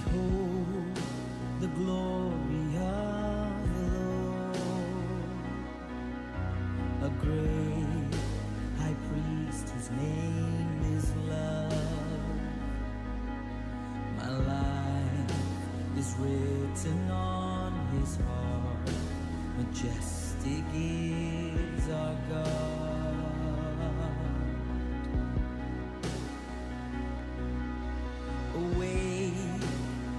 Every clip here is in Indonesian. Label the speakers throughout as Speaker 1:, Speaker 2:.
Speaker 1: Behold the glory of the Lord, a great high priest whose name is love. My life is written on his heart, majestic is our God. Awake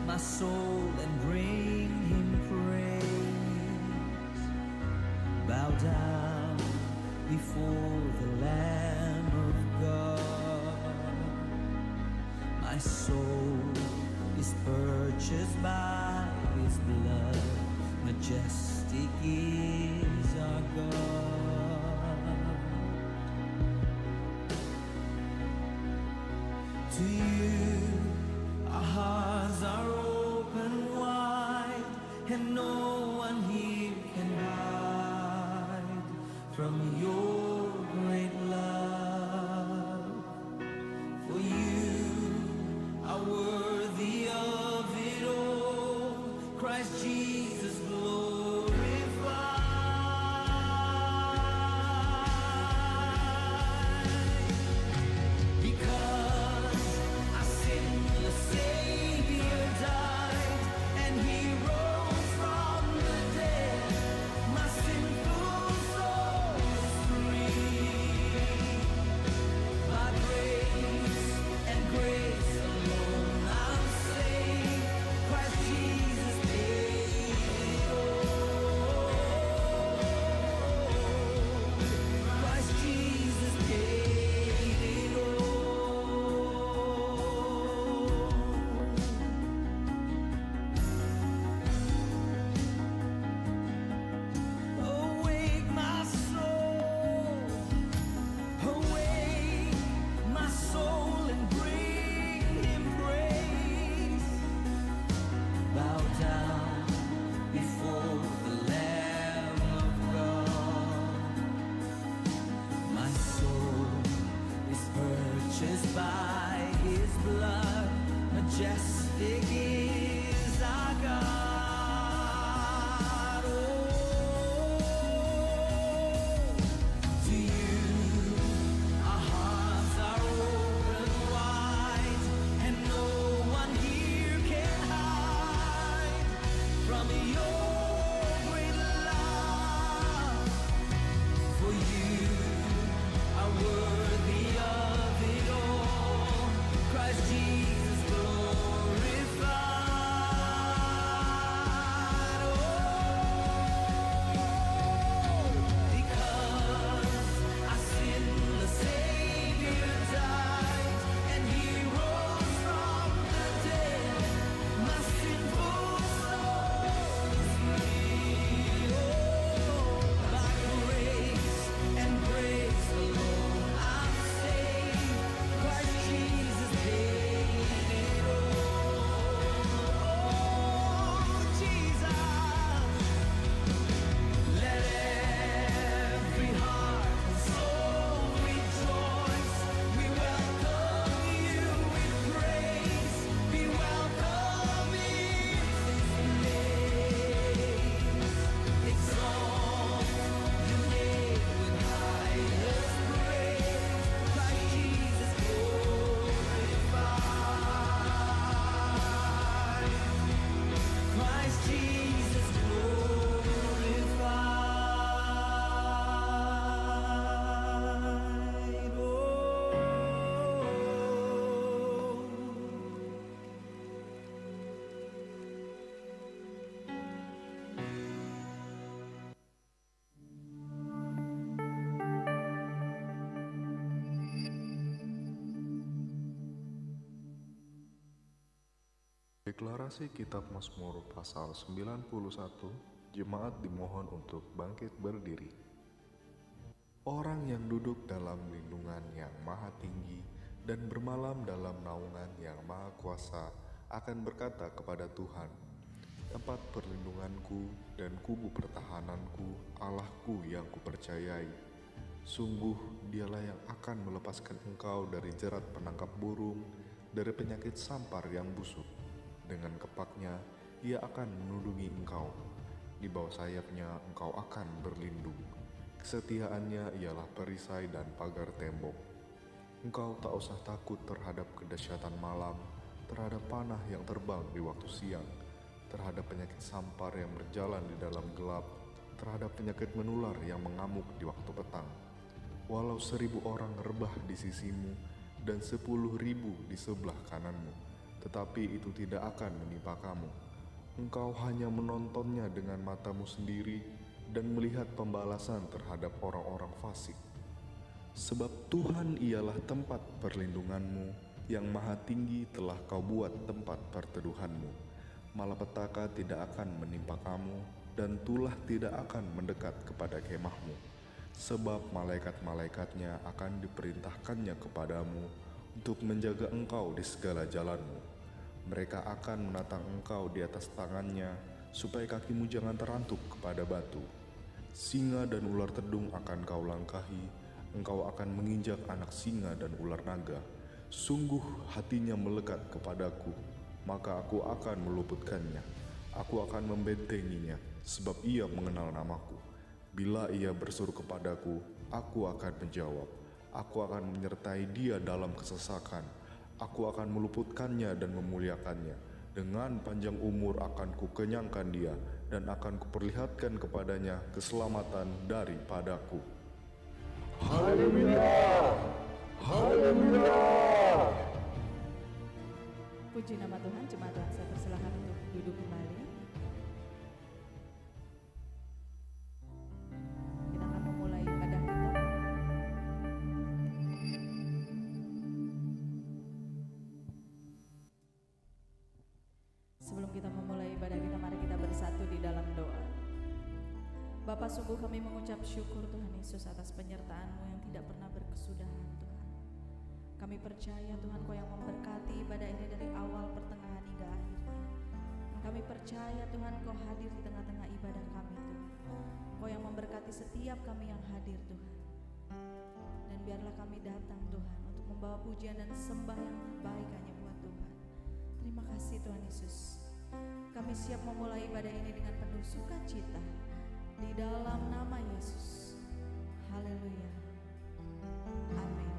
Speaker 1: my soul and bring him praise. Bow down before the Lamb of God. My soul is purchased by his blood, majestic is our God. To you our hearts are open wide, and no one here can hide from your great love. For you are worthy of it all, Christ Jesus glorified. Because our sinless Savior died and he rose from the dead, my sinful soul is free. By grace and grace alone I'm saved. Christ Jesus paid it all. Christ Jesus paid it all. Awake my soul, awake my soul, and bring him praise. Bow down before the Lamb of God. My soul is purchased by his blood, majestic is our God. Oh, to you our hearts are open wide, and no one here can hide from your great love. For you are worthy of it all, Christ Jesus glorified. Oh, because our sinless Savior died and he rose from the dead, my sinful soul is free. Oh, by grace and grace alone I'm saved. Christ Jesus paid it all. Oh, Jesus, let every heart and soul rejoice. We welcome you with praise. We welcome into this place. Exalt your name with highest praise. Christ Jesus glorified. Christ Jesus glorified. Oh.
Speaker 2: Deklarasi Kitab Mazmur pasal 91, jemaat dimohon untuk bangkit berdiri. Orang yang duduk dalam lindungan yang maha tinggi dan bermalam dalam naungan yang maha kuasa akan berkata kepada Tuhan, tempat perlindunganku dan kubu pertahananku, Allahku yang kupercayai. Sungguh dialah yang akan melepaskan engkau dari jerat penangkap burung, dari penyakit sampar yang busuk. Dengan kepaknya, ia akan menudungi engkau. Di bawah sayapnya engkau akan berlindung. Kesetiaannya ialah perisai dan pagar tembok. Engkau tak usah takut terhadap kedahsyatan malam, terhadap panah yang terbang di waktu siang, terhadap penyakit sampar yang berjalan di dalam gelap, terhadap penyakit menular yang mengamuk di waktu petang. Walau 1000 orang rebah di sisimu dan 10.000 di sebelah kananmu, tetapi itu tidak akan menimpa kamu. Engkau hanya menontonnya dengan matamu sendiri dan melihat pembalasan terhadap orang-orang fasik. Sebab Tuhan ialah tempat perlindunganmu, yang maha tinggi telah kau buat tempat perteduhanmu. Malapetaka tidak akan menimpa kamu, dan tulah tidak akan mendekat kepada kemahmu. Sebab malaikat-malaikatnya akan diperintahkannya kepadamu untuk menjaga engkau di segala jalanmu. Mereka akan menatang engkau di atas tangannya, supaya kakimu jangan terantuk kepada batu. Singa dan ular tedung akan kau langkahi, engkau akan menginjak anak singa dan ular naga. Sungguh hatinya melekat kepadaku, maka aku akan meluputkannya. Aku akan membentenginya, sebab ia mengenal namaku. Bila ia berseru kepadaku, aku akan menjawab. Aku akan menyertai dia dalam kesesakan. Aku akan meluputkannya dan memuliakannya. Dengan panjang umur akan kukenyangkan dia, dan akan kuperlihatkan kepadanya keselamatan daripadaku.
Speaker 3: Haleluya! Haleluya!
Speaker 4: Puji nama Tuhan. Jemaat Tuhan, saya persilakan untuk duduk kembali. Kita akan memulai ibadah kita. Sebelum kita memulai ibadah kita, mari kita bersatu di dalam doa. Bapa, sungguh kami mengucap syukur Tuhan Yesus atas penyertaan-Mu yang tidak pernah berkesudahan Tuhan. Kami percaya Tuhan Kau yang memberkati ibadah ini dari awal, pertengahan hingga akhirnya. Kami percaya Tuhan Kau hadir di tengah-tengah ibadah kami Tuhan. Kau yang memberkati setiap kami yang hadir Tuhan. Dan biarlah kami datang Tuhan untuk membawa pujian dan sembah yang terbaik hanya buat Tuhan. Terima kasih Tuhan Yesus. Kami siap memulai ibadah ini dengan penuh sukacita di dalam nama Yesus. Haleluya. Amin.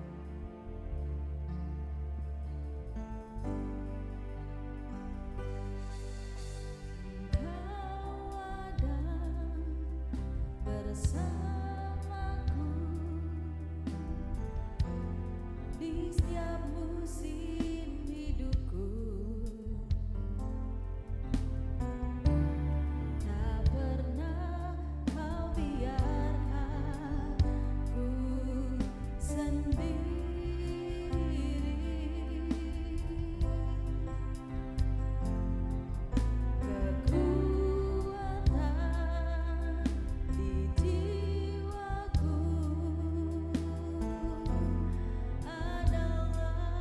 Speaker 4: Kau ada bersamaku di setiap musim hidupku. Tak pernah Kau biarkan ku sendiri. Kekuatan di jiwaku adalah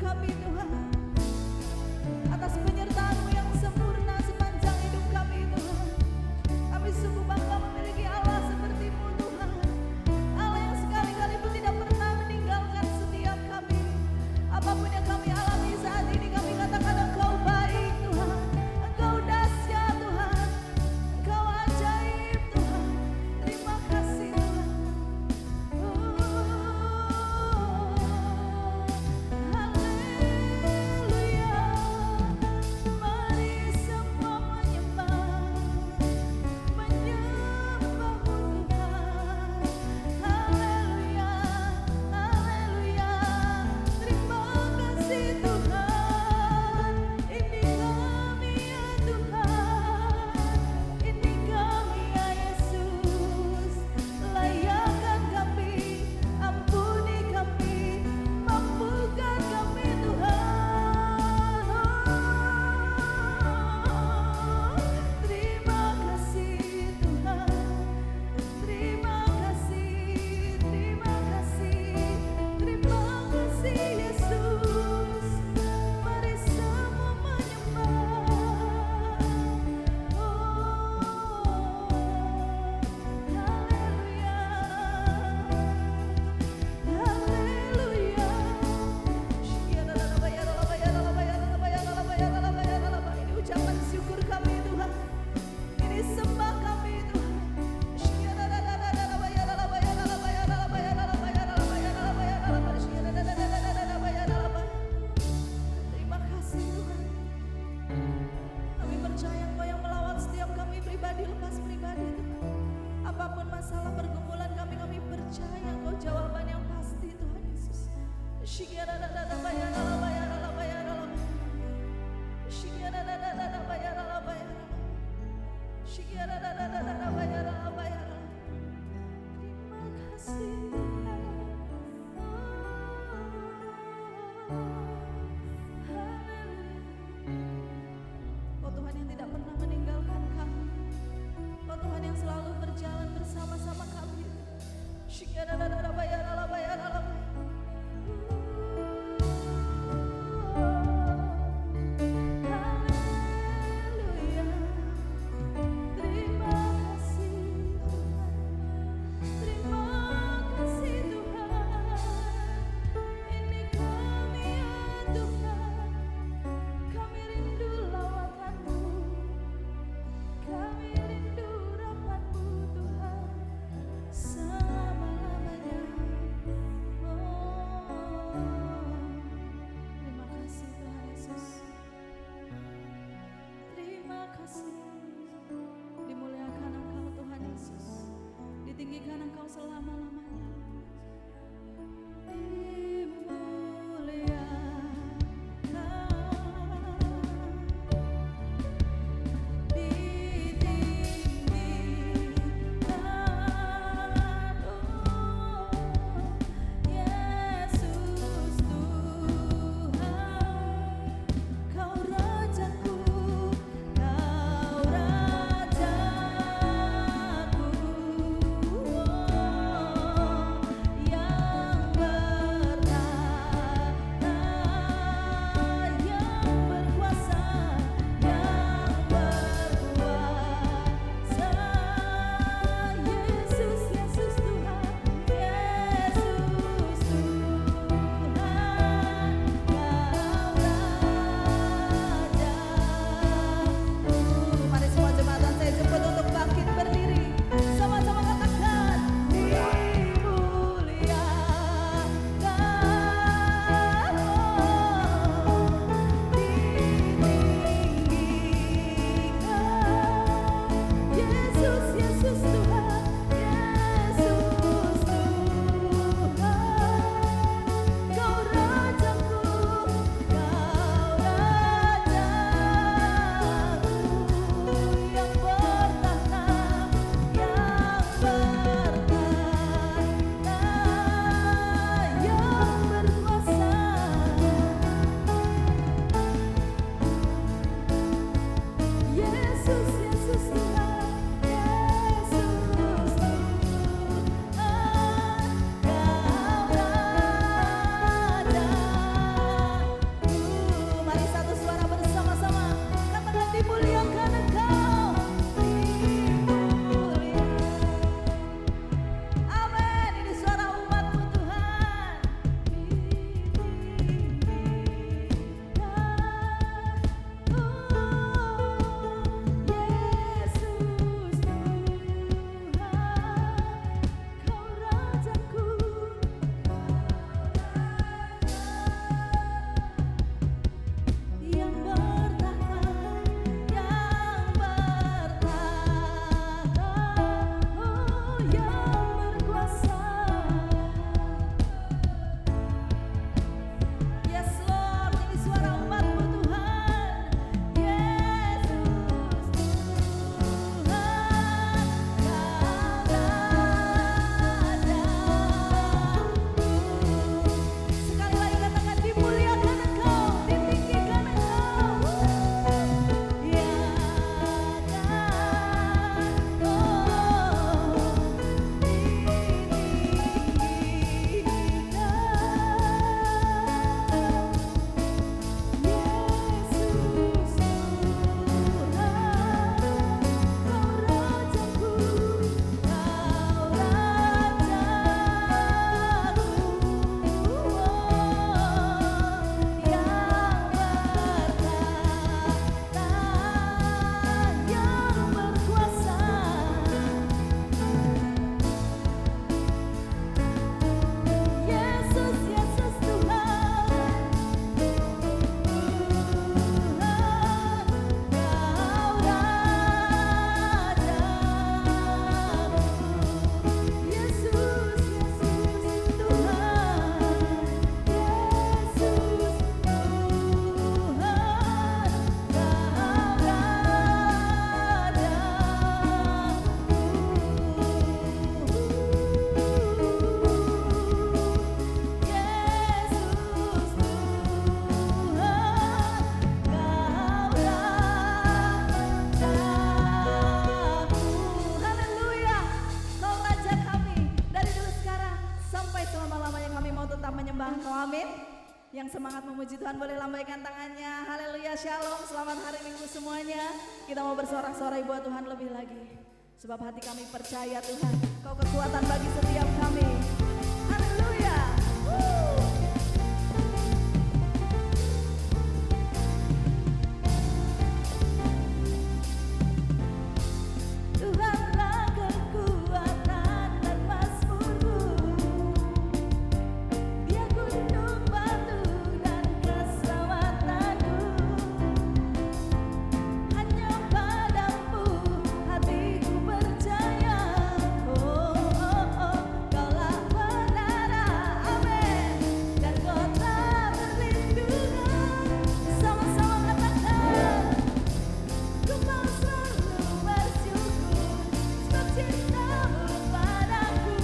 Speaker 4: kami Tuhan, atas penyertaan-Mu yang sempurna sepanjang hidup kami Tuhan. Kami sungguh bangga memiliki Allah seperti-Mu Tuhan, Allah yang sekali-kali pun tidak pernah meninggalkan setiap kami. Apapun yang kami alami saat ini, kami katakan Engkau baik Tuhan, Engkau dahsyat Tuhan, Engkau ajaib Tuhan. Terima kasih Tuhan. Haleluya, mari semua menyembah Tuhan. Haleluya, haleluya, terima kasih Tuhan. Ini kami ya Tuhan, ini kami ya Yesus. Layakkan kami, ampuni kami, mampukan kami Tuhan. Terima kasih Tuhan, terima kasih, terima kasih, terima kasih Yesus. Mari semua menyembah. Haleluya, haleluya. Ini ucapan syukur kami Tuhan, ini sembah kami Tuhan. Terima kasih Tuhan. Kami percaya Engkau yang melawat setiap kami pribadi lepas pribadi Tuhan. Apapun masalah pergumulan kami, kami percaya Engkau jawaban yang pasti Tuhan Yesus. Terima kasih Tuhan. Oh Tuhan yang tidak pernah meninggalkan kami, oh Tuhan yang selalu berjalan bersama-sama kami. Haleluya, terima kasih Tuhan, terima kasih Tuhan. Ini kami ya Tuhan, kami rindu lawatan-Mu, kami rindu rahmat-Mu Tuhan selama-lamanya. Terima kasih Tuhan Yesus, terima kasih. Dimuliakan Engkau Tuhan Yesus, ditinggikan Engkau selama-lamanya. Yesus Tuhan, Kau Rajaku, Kau Rajaku. yang semangat memuji Tuhan boleh lambaikan tangannya. Haleluya, shalom, selamat hari Minggu semuanya. Kita mau bersorak-sorai buat Tuhan lebih lagi. Sebab hati kami percaya Tuhan, Kau kekuatan bagi setiap kami. Haleluya. Tuhanlah kekuatan dan mazmurku. Dia gunung batu dan keselamatanku. Hanya padamu hatiku percaya. Oh, oh, oh, Kaulah menara, amin. Dan kota perlindungan. Sama-sama katakan, ku mau selalu bersyukur. Sebab cintamu padaku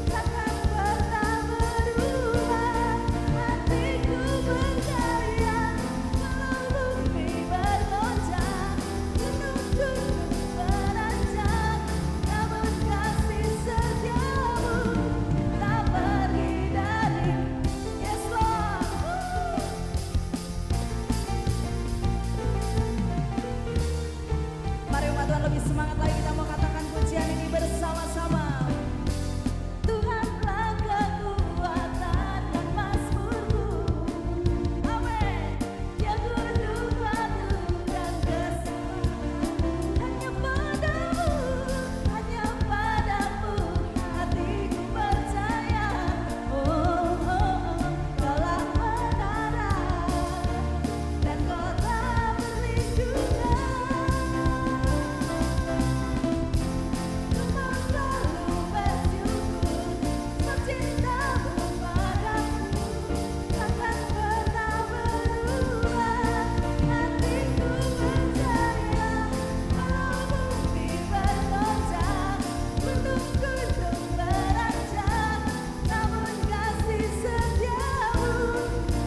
Speaker 4: takkan pernah berubah. Hatiku percaya, walau bumi bergoncang, gunung-gunung beranjak, namun kasih setiamu tak pergi dari. Yes Lord. Mari umat Tuhan lebih semangat lagi, kita mau katakan pujian ini bersama-sama. Tuhanlah kekuatan dan mazmurku. Amin. Dia gunung batu dan keselamatanku. Hanya padamu hatiku percaya. Oh, oh, oh, Kaulah menara dan kota perlindungan. Ku mau selalu bersyukur. Sebab cintamu padaku takkan pernah berubah. Hatiku percaya, walau bumi bergoncang, gunung-gunung beranjak, namun kasih setiamu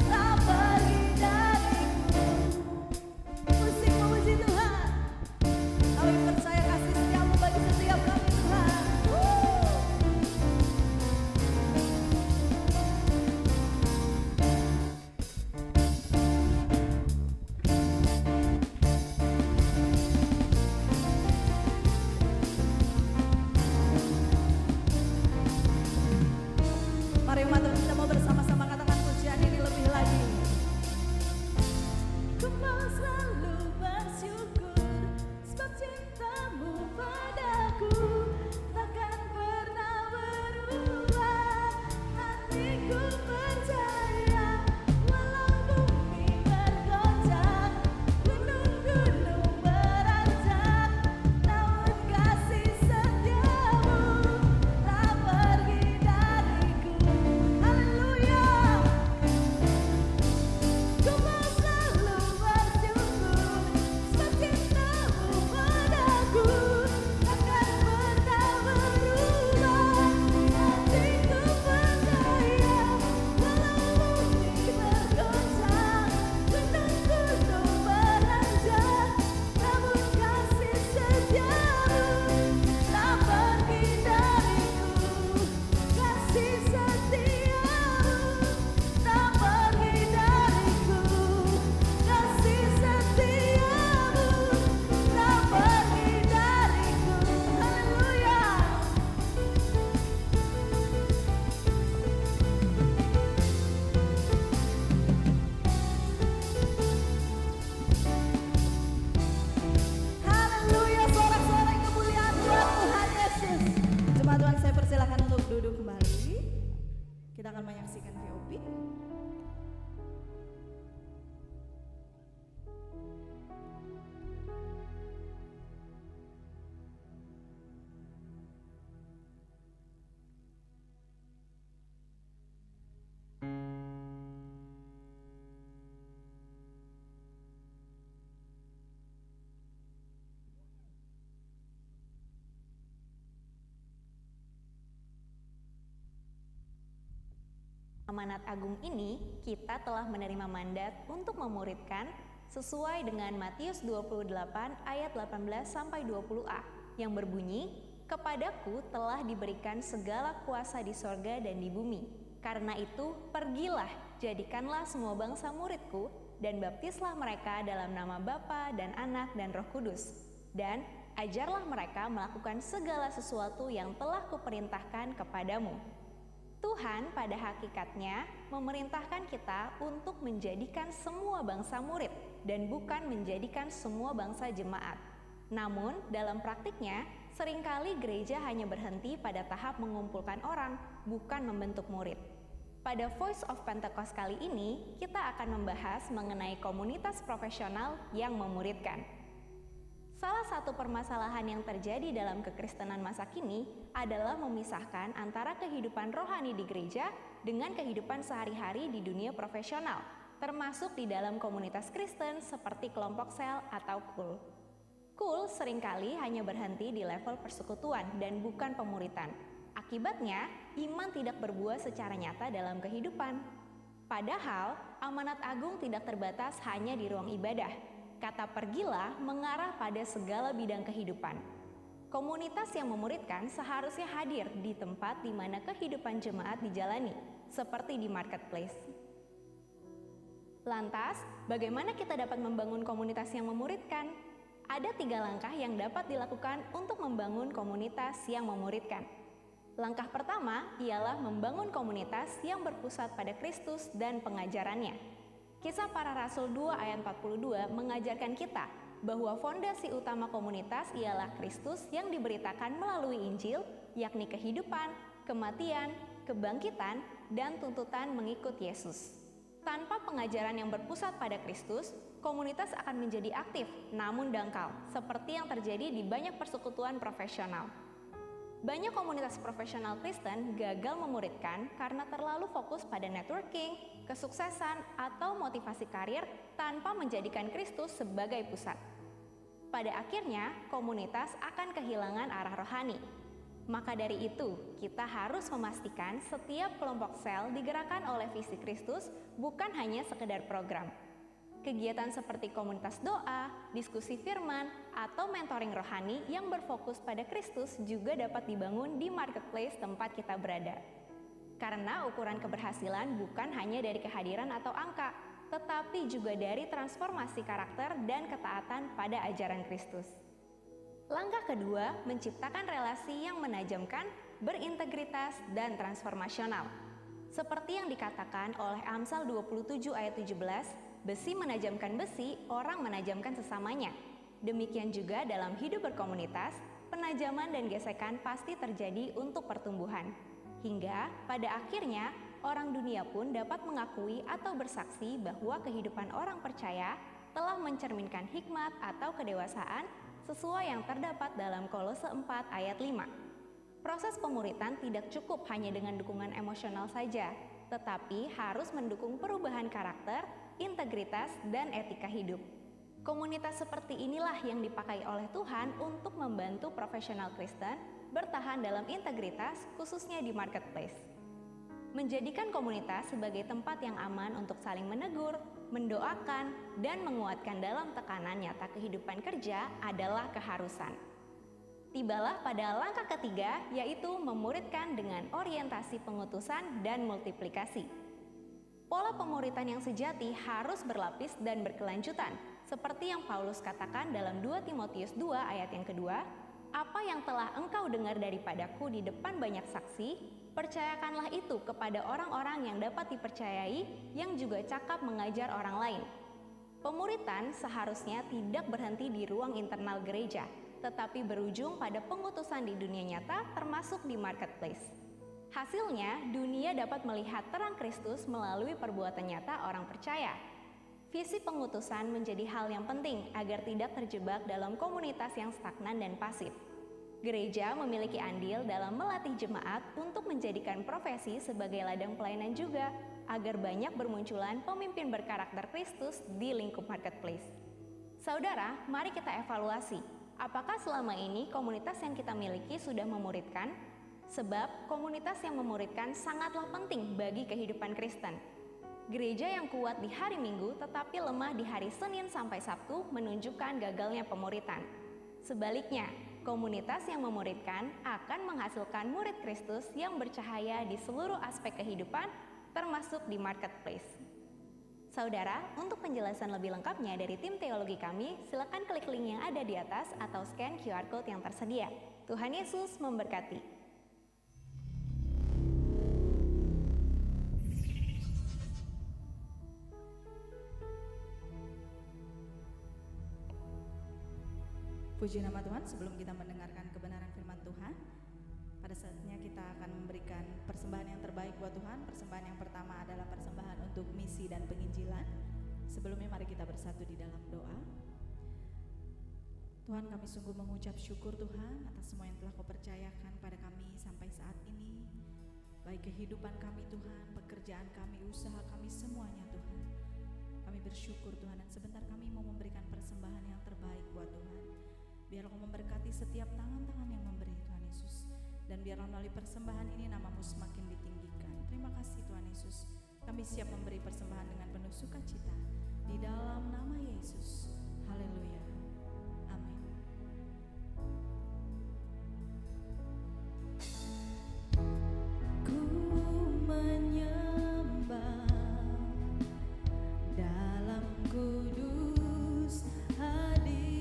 Speaker 4: tak pergi dariku. Musik memuji Tuhan. Kami percaya kasih setiamu bagi setiap kami Tuhan. Mari umat Tuhan, kita mau bersama-sama katakan pujian ini lebih lagi. Ku mau selalu bersyukur. Sebab cintamu padaku takkan pernah berubah. Hatiku percaya, walau bumi bergoncang, gunung-gunung beranjak, namun kasih setiamu tak pergi dariku. Haleluya. Ku mau selalu bersyukur. Sebab cintamu padaku takkan pernah berubah. Hatiku percaya, walau bumi bergoncang, gunung-gunung beranjak, namun kasih setiamu tak pergi dariku. Kasih setiamu tak pergi dariku. Kasih setiamu tak pergi dariku. Haleluya. Haleluya, sorak-sorai kemuliaan buat Tuhan Yesus. Jemaat Tuhan, saya persilakan untuk duduk kembali. Kita akan menyaksikan VOP.
Speaker 5: Amanat agung ini, kita telah menerima mandat untuk memuridkan sesuai dengan Matius 28 ayat 18 sampai 20a yang berbunyi, "Kepadaku telah diberikan segala kuasa di sorga dan di bumi. Karena itu, pergilah jadikanlah semua bangsa muridku, dan baptislah mereka dalam nama Bapa dan Anak dan Roh Kudus. Dan ajarlah mereka melakukan segala sesuatu yang telah kuperintahkan kepadamu. Tuhan pada hakikatnya memerintahkan kita untuk menjadikan semua bangsa murid dan bukan menjadikan semua bangsa jemaat. Namun dalam praktiknya, seringkali gereja hanya berhenti pada tahap mengumpulkan orang, bukan membentuk murid. Pada Voice of Pentecost kali ini, kita akan membahas mengenai komunitas profesional yang memuridkan. Salah satu permasalahan yang terjadi dalam kekristenan masa kini adalah memisahkan antara kehidupan rohani di gereja dengan kehidupan sehari-hari di dunia profesional, termasuk di dalam komunitas Kristen seperti kelompok sel atau kul. Kul seringkali hanya berhenti di level persekutuan dan bukan pemuritan. Akibatnya, iman tidak berbuah secara nyata dalam kehidupan. Padahal, amanat agung tidak terbatas hanya di ruang ibadah. Kata pergilah mengarah pada segala bidang kehidupan. Komunitas yang memuridkan seharusnya hadir di tempat di mana kehidupan jemaat dijalani, seperti di marketplace. Lantas, bagaimana kita dapat membangun komunitas yang memuridkan? Ada 3 langkah yang dapat dilakukan untuk membangun komunitas yang memuridkan. Langkah pertama ialah membangun komunitas yang berpusat pada Kristus dan pengajarannya. Kisah Para Rasul 2 ayat 42 mengajarkan kita bahwa fondasi utama komunitas ialah Kristus yang diberitakan melalui Injil, yakni kehidupan, kematian, kebangkitan, dan tuntutan mengikut Yesus. Tanpa pengajaran yang berpusat pada Kristus, komunitas akan menjadi aktif namun dangkal, seperti yang terjadi di banyak persekutuan profesional. Banyak komunitas profesional Kristen gagal memuridkan karena terlalu fokus pada networking, kesuksesan, atau motivasi karir tanpa menjadikan Kristus sebagai pusat. Pada akhirnya, komunitas akan kehilangan arah rohani. Maka dari itu, kita harus memastikan setiap kelompok sel digerakkan oleh visi Kristus, bukan hanya sekedar program. Kegiatan seperti komunitas doa, diskusi firman, atau mentoring rohani yang berfokus pada Kristus juga dapat dibangun di marketplace tempat kita berada. Karena ukuran keberhasilan bukan hanya dari kehadiran atau angka, tetapi juga dari transformasi karakter dan ketaatan pada ajaran Kristus. Langkah kedua, menciptakan relasi yang menajamkan, berintegritas, dan transformasional. Seperti yang dikatakan oleh Amsal 27 ayat 17, besi menajamkan besi, orang menajamkan sesamanya. Demikian juga dalam hidup berkomunitas, penajaman dan gesekan pasti terjadi untuk pertumbuhan. Hingga pada akhirnya, orang dunia pun dapat mengakui atau bersaksi bahwa kehidupan orang percaya telah mencerminkan hikmat atau kedewasaan sesuai yang terdapat dalam Kolose 4 ayat 5. Proses pemuritan tidak cukup hanya dengan dukungan emosional saja, tetapi harus mendukung perubahan karakter, integritas, dan etika hidup. Komunitas seperti inilah yang dipakai oleh Tuhan untuk membantu profesional Kristen bertahan dalam integritas, khususnya di marketplace. Menjadikan komunitas sebagai tempat yang aman untuk saling menegur, mendoakan, dan menguatkan dalam tekanan nyata kehidupan kerja adalah keharusan. Tibalah pada langkah ketiga, yaitu memuridkan dengan orientasi pengutusan dan multiplikasi. Pola pemuritan yang sejati harus berlapis dan berkelanjutan, seperti yang Paulus katakan dalam 2 Timotius 2 ayat yang kedua, "Apa yang telah engkau dengar daripadaku di depan banyak saksi, percayakanlah itu kepada orang-orang yang dapat dipercayai, yang juga cakap mengajar orang lain." Pemuritan seharusnya tidak berhenti di ruang internal gereja, tetapi berujung pada pengutusan di dunia nyata, termasuk di marketplace. Hasilnya, dunia dapat melihat terang Kristus melalui perbuatan nyata orang percaya. Visi pengutusan menjadi hal yang penting agar tidak terjebak dalam komunitas yang stagnan dan pasif. Gereja memiliki andil dalam melatih jemaat untuk menjadikan profesi sebagai ladang pelayanan juga, agar banyak bermunculan pemimpin berkarakter Kristus di lingkup marketplace. Saudara, mari kita evaluasi. Apakah selama ini komunitas yang kita miliki sudah memuridkan? Sebab komunitas yang memuridkan sangatlah penting bagi kehidupan Kristen. Gereja yang kuat di hari Minggu tetapi lemah di hari Senin sampai Sabtu menunjukkan gagalnya pemuritan. Sebaliknya, komunitas yang memuridkan akan menghasilkan murid Kristus yang bercahaya di seluruh aspek kehidupan, termasuk di marketplace. Saudara, untuk penjelasan lebih lengkapnya dari tim teologi kami, silakan klik link yang ada di atas atau scan QR Code yang tersedia. Tuhan Yesus memberkati.
Speaker 4: Puji nama Tuhan. Sebelum kita mendengarkan kebenaran firman Tuhan, pada saatnya kita akan memberikan persembahan yang terbaik buat Tuhan. Persembahan yang pertama adalah persembahan untuk misi dan penginjilan. Sebelumnya mari kita bersatu di dalam doa. Tuhan, kami sungguh mengucap syukur Tuhan atas semua yang telah Kau percayakan pada kami sampai saat ini. Baik kehidupan kami Tuhan, pekerjaan kami, usaha kami, semuanya Tuhan. Kami bersyukur Tuhan, dan sebentar kami mau memberikan persembahan yang terbaik buat Tuhan. Biar Kau memberkati setiap tangan-tangan yang memberi Tuhan Yesus. Dan biarlah melalui persembahan ini namamu semakin ditinggikan. Terima kasih Tuhan Yesus. Kami siap memberi persembahan dengan penuh sukacita. Di dalam nama Yesus. Haleluya. Amin. Ku menyembah dalam kudus hadirat-Mu.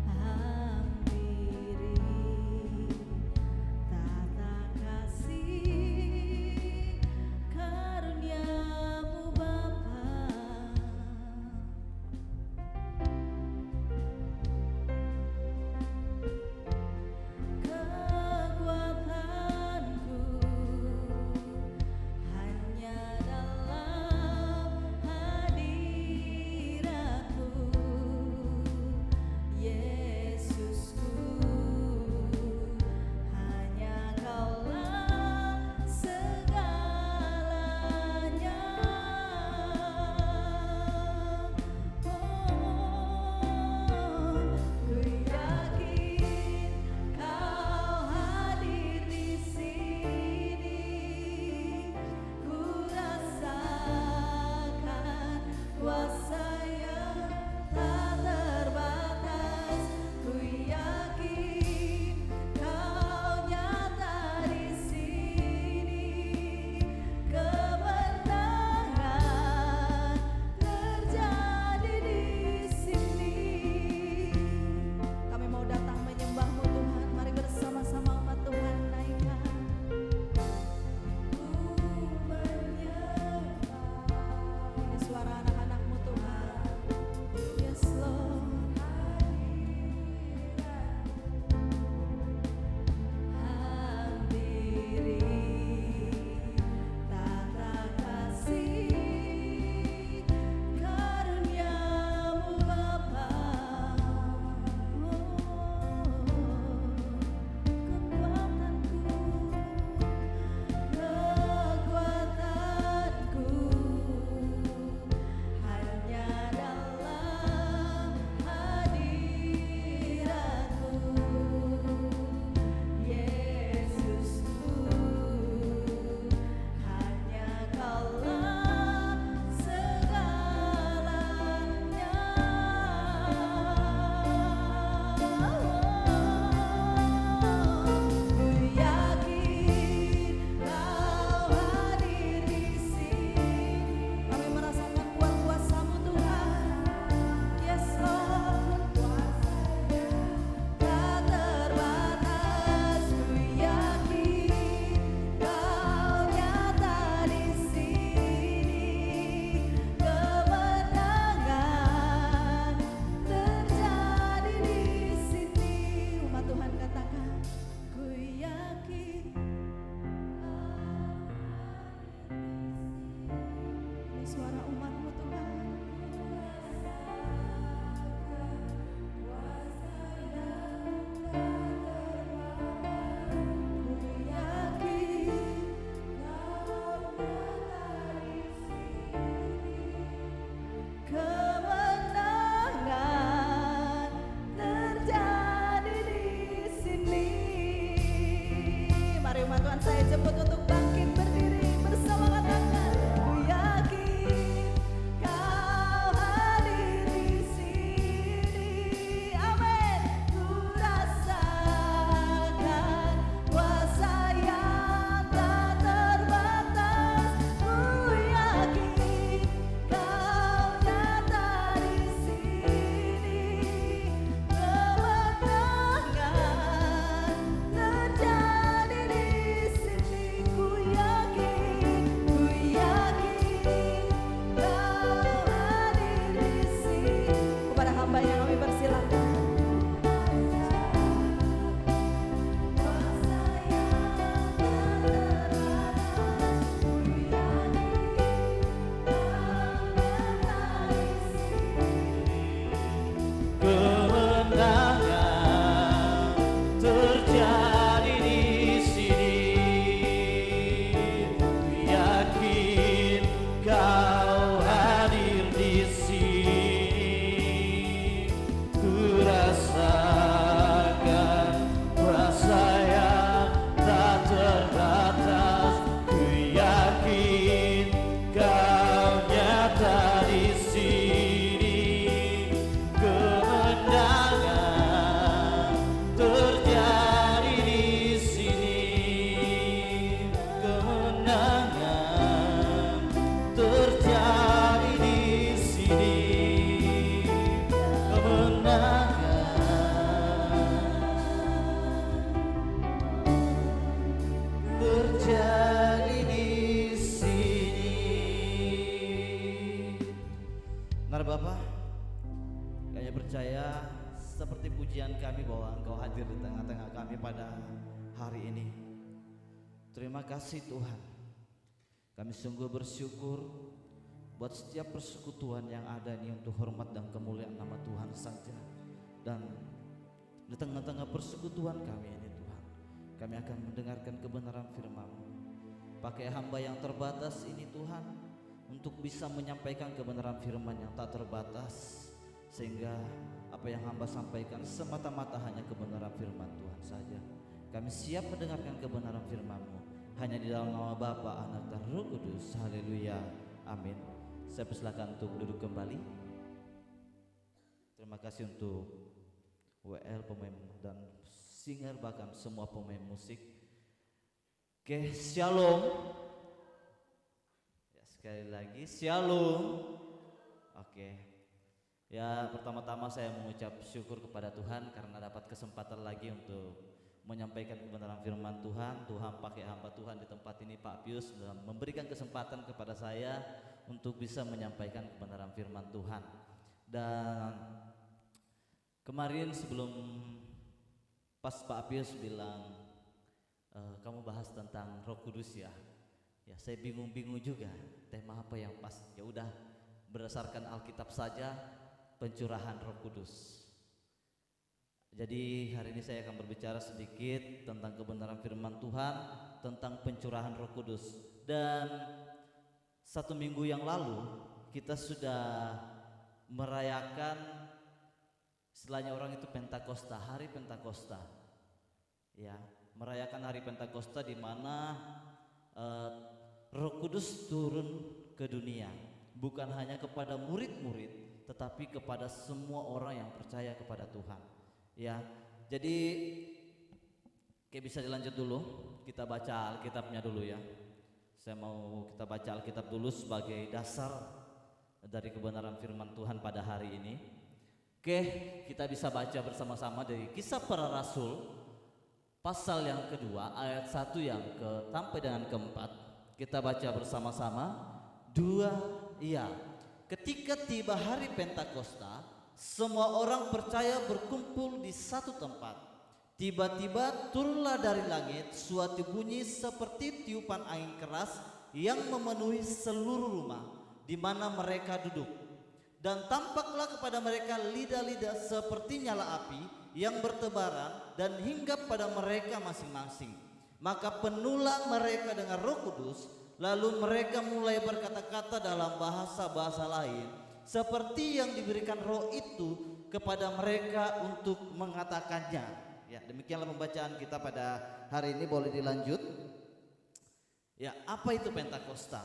Speaker 4: Hampiri tata kasih karunia-Mu Bapa. Kekuatanku hanya dalam hadirat-Mu, Yesusku. Hanya Kaulah segalanya. Ku yakin Kau hadir di sini. Ku rasakan kuasa yang tak terbatas. Ku yakin Kau nyata di sini. Kemenangan terjadi di sini. Kami mau datang menyembah-Mu Tuhan. Mari bersama-sama umat Tuhan naikkan. Ku menyembah. Ini suara anak-anak-Mu Tuhan. Yes Lord. Hampiri tata kasih karunia-Mu Bapa. Kekuatanku hanya dalam hadirat-Mu, Yesusku. Hanya Kaulah segalanya. Ku yakin Kau hadir di sini. Kami merasakan kuat kuasa-Mu Tuhan. Yes Lord. Kuasa-Nya tak terbatas. Ku yakin Kau nyata di sini. Kemenangan terjadi di sini. Umat Tuhan katakan, ku yakin Kau hadir di sini. Ini suara umat-Mu Tuhan. Ku yakin Kau nyata di sini. Kemenangan terjadi di sini. Mari umat Tuhan, saya jemput untuk bangkit berdiri bersama, katakan, ku yakin
Speaker 6: Mari Bapak, kami percaya seperti pujian kami bahwa Engkau hadir di tengah-tengah kami pada hari ini. Terima kasih Tuhan. Kami sungguh bersyukur buat setiap persekutuan yang ada ini untuk hormat dan kemuliaan nama Tuhan saja. Dan di tengah-tengah persekutuan kami ini Tuhan, kami akan mendengarkan kebenaran firman-Mu. Pakai hamba yang terbatas ini Tuhan, untuk bisa menyampaikan kebenaran firman yang tak terbatas, sehingga apa yang hamba sampaikan semata-mata hanya kebenaran firman Tuhan saja. Kami siap mendengarkan kebenaran firman-Mu, hanya di dalam nama Bapa, Anak dan Roh Kudus. Haleluya, amin. Saya persilakan untuk duduk kembali. Terima kasih untuk WL pemain dan singer, bahkan semua pemain musik. Oke, shalom. Sekali lagi shalom. Oke. Ya, pertama-tama saya mengucap syukur kepada Tuhan karena dapat kesempatan lagi untuk menyampaikan kebenaran firman Tuhan. Tuhan pakai hamba Tuhan di tempat ini, Pak Pius, dan memberikan kesempatan kepada saya untuk bisa menyampaikan kebenaran firman Tuhan. Dan kemarin sebelum pas Pak Pius bilang kamu bahas tentang Roh Kudus ya. Ya, saya bingung-bingung juga tema apa yang pas. Ya udah, berdasarkan Alkitab saja, pencurahan Roh Kudus. Jadi hari ini saya akan berbicara sedikit tentang kebenaran firman Tuhan, tentang pencurahan Roh Kudus. Dan 1 minggu yang lalu kita sudah merayakan, istilahnya orang itu Pentakosta, hari Pentakosta. Ya, merayakan hari Pentakosta di mana Roh Kudus turun ke dunia, bukan hanya kepada murid-murid, tetapi kepada semua orang yang percaya kepada Tuhan. Ya, jadi kayak bisa dilanjut dulu, kita baca Alkitabnya dulu ya. Saya mau kita baca Alkitab dulu sebagai dasar dari kebenaran firman Tuhan pada hari ini. Oke, kita bisa baca bersama-sama dari Kisah Para Rasul pasal yang kedua ayat 1 yang sampai dengan keempat. Kita baca bersama-sama. 2. Iya. Ketika tiba hari Pentakosta, semua orang percaya berkumpul di satu tempat. Tiba-tiba turunlah dari langit suatu bunyi seperti tiupan angin keras yang memenuhi seluruh rumah di mana mereka duduk. Dan tampaklah kepada mereka lidah-lidah seperti nyala api yang bertebaran dan hinggap pada mereka masing-masing. Maka penuhlah mereka dengan Roh Kudus, lalu mereka mulai berkata-kata dalam bahasa-bahasa lain, seperti yang diberikan Roh itu kepada mereka untuk mengatakannya. Ya, demikianlah pembacaan kita pada hari ini. Boleh dilanjut. Ya, apa itu Pentakosta?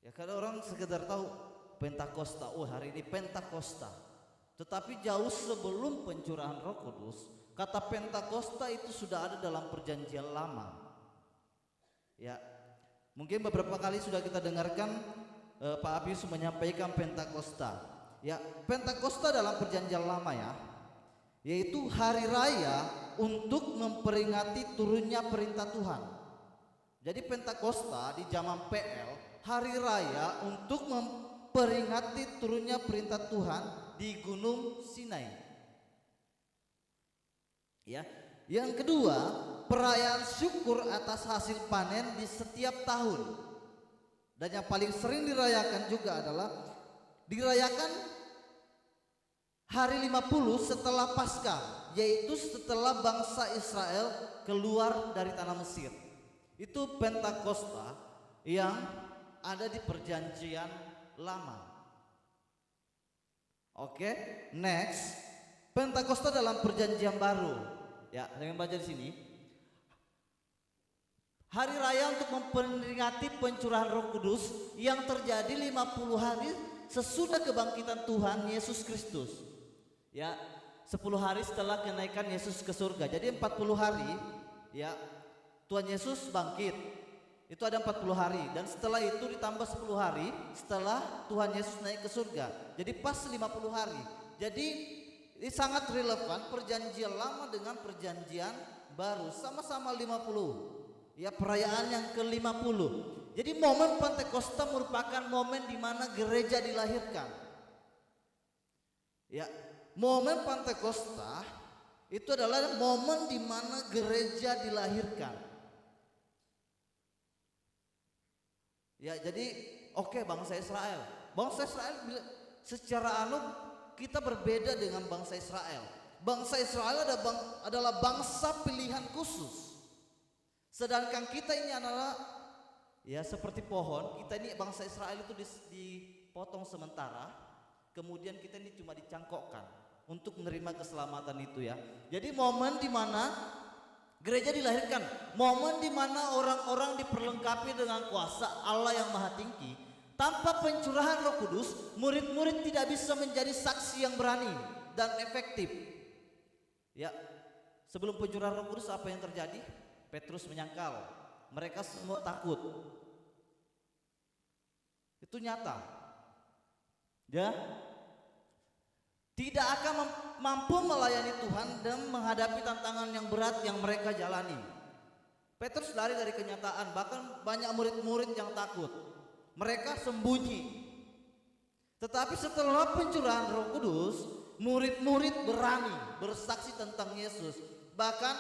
Speaker 6: Ya, kalau orang sekedar tahu Pentakosta, oh hari ini Pentakosta. Tetapi jauh sebelum pencurahan Roh Kudus, kata Pentakosta itu sudah ada dalam perjanjian lama. Ya, mungkin beberapa kali sudah kita dengarkan Pak Abius menyampaikan Pentakosta. Ya, Pentakosta dalam perjanjian lama ya, yaitu hari raya untuk memperingati turunnya perintah Tuhan. Jadi Pentakosta di zaman PL, hari raya untuk memperingati turunnya perintah Tuhan di Gunung Sinai. Ya, yang kedua, perayaan syukur atas hasil panen di setiap tahun. Dan yang paling sering dirayakan juga adalah dirayakan hari 50 setelah Paskah, yaitu setelah bangsa Israel keluar dari tanah Mesir. Itu Pentakosta yang ada di perjanjian lama. Oke, next, Pentakosta dalam perjanjian baru. Ya, dengan baca di sini. Hari raya untuk memperingati pencurahan Roh Kudus yang terjadi 50 hari sesudah kebangkitan Tuhan Yesus Kristus. Ya, 10 hari setelah kenaikan Yesus ke surga. Jadi 40 hari ya Tuhan Yesus bangkit. Itu ada 40 hari, dan setelah itu ditambah 10 hari setelah Tuhan Yesus naik ke surga. Jadi pas 50 hari. Jadi ini sangat relevan perjanjian lama dengan perjanjian baru, sama-sama 50. Ya, perayaan yang ke-50. Jadi momen Pentakosta merupakan momen di mana gereja dilahirkan. Ya, momen Pentakosta itu adalah momen di mana gereja dilahirkan. Ya, jadi oke, bangsa Israel. Bangsa Israel secara kita berbeda dengan bangsa Israel. Bangsa Israel adalah bangsa pilihan khusus. Sedangkan kita ini adalah ya seperti pohon. Kita ini bangsa Israel itu dipotong sementara, kemudian kita ini cuma dicangkokkan untuk menerima keselamatan itu ya. Jadi momen di mana gereja dilahirkan, momen di mana orang-orang diperlengkapi dengan kuasa Allah yang Maha Tinggi. Tanpa pencurahan Roh Kudus, murid-murid tidak bisa menjadi saksi yang berani dan efektif. Ya, sebelum pencurahan Roh Kudus apa yang terjadi? Petrus menyangkal, mereka semua takut. Itu nyata. Ya, tidak akan mampu melayani Tuhan dan menghadapi tantangan yang berat yang mereka jalani. Petrus lari dari kenyataan, bahkan banyak murid-murid yang takut. Mereka sembunyi. Tetapi setelah pencurahan Roh Kudus, murid-murid berani bersaksi tentang Yesus. Bahkan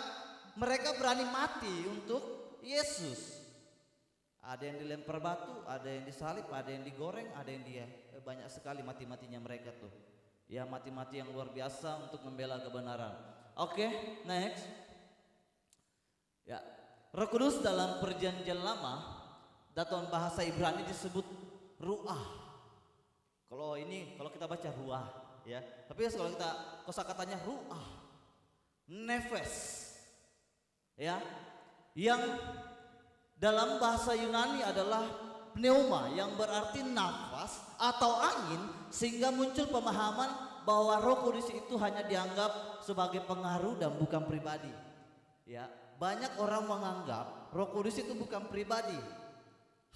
Speaker 6: mereka berani mati untuk Yesus. Ada yang dilempar batu, ada yang disalib, ada yang digoreng, ada yang banyak sekali mati-matinya mereka tuh. Ya, mati-mati yang luar biasa untuk membela kebenaran. Oke, next. Ya, Roh Kudus dalam Perjanjian Lama dalam bahasa Ibrani disebut ruah. Kalau kita baca ruah, ya. Tapi kalau kita kosakatanya ruah, nefes, ya. Yang dalam bahasa Yunani adalah pneuma, yang berarti nafas atau angin, sehingga muncul pemahaman bahwa Roh Kudus itu hanya dianggap sebagai pengaruh dan bukan pribadi. Ya, banyak orang menganggap Roh Kudus itu bukan pribadi,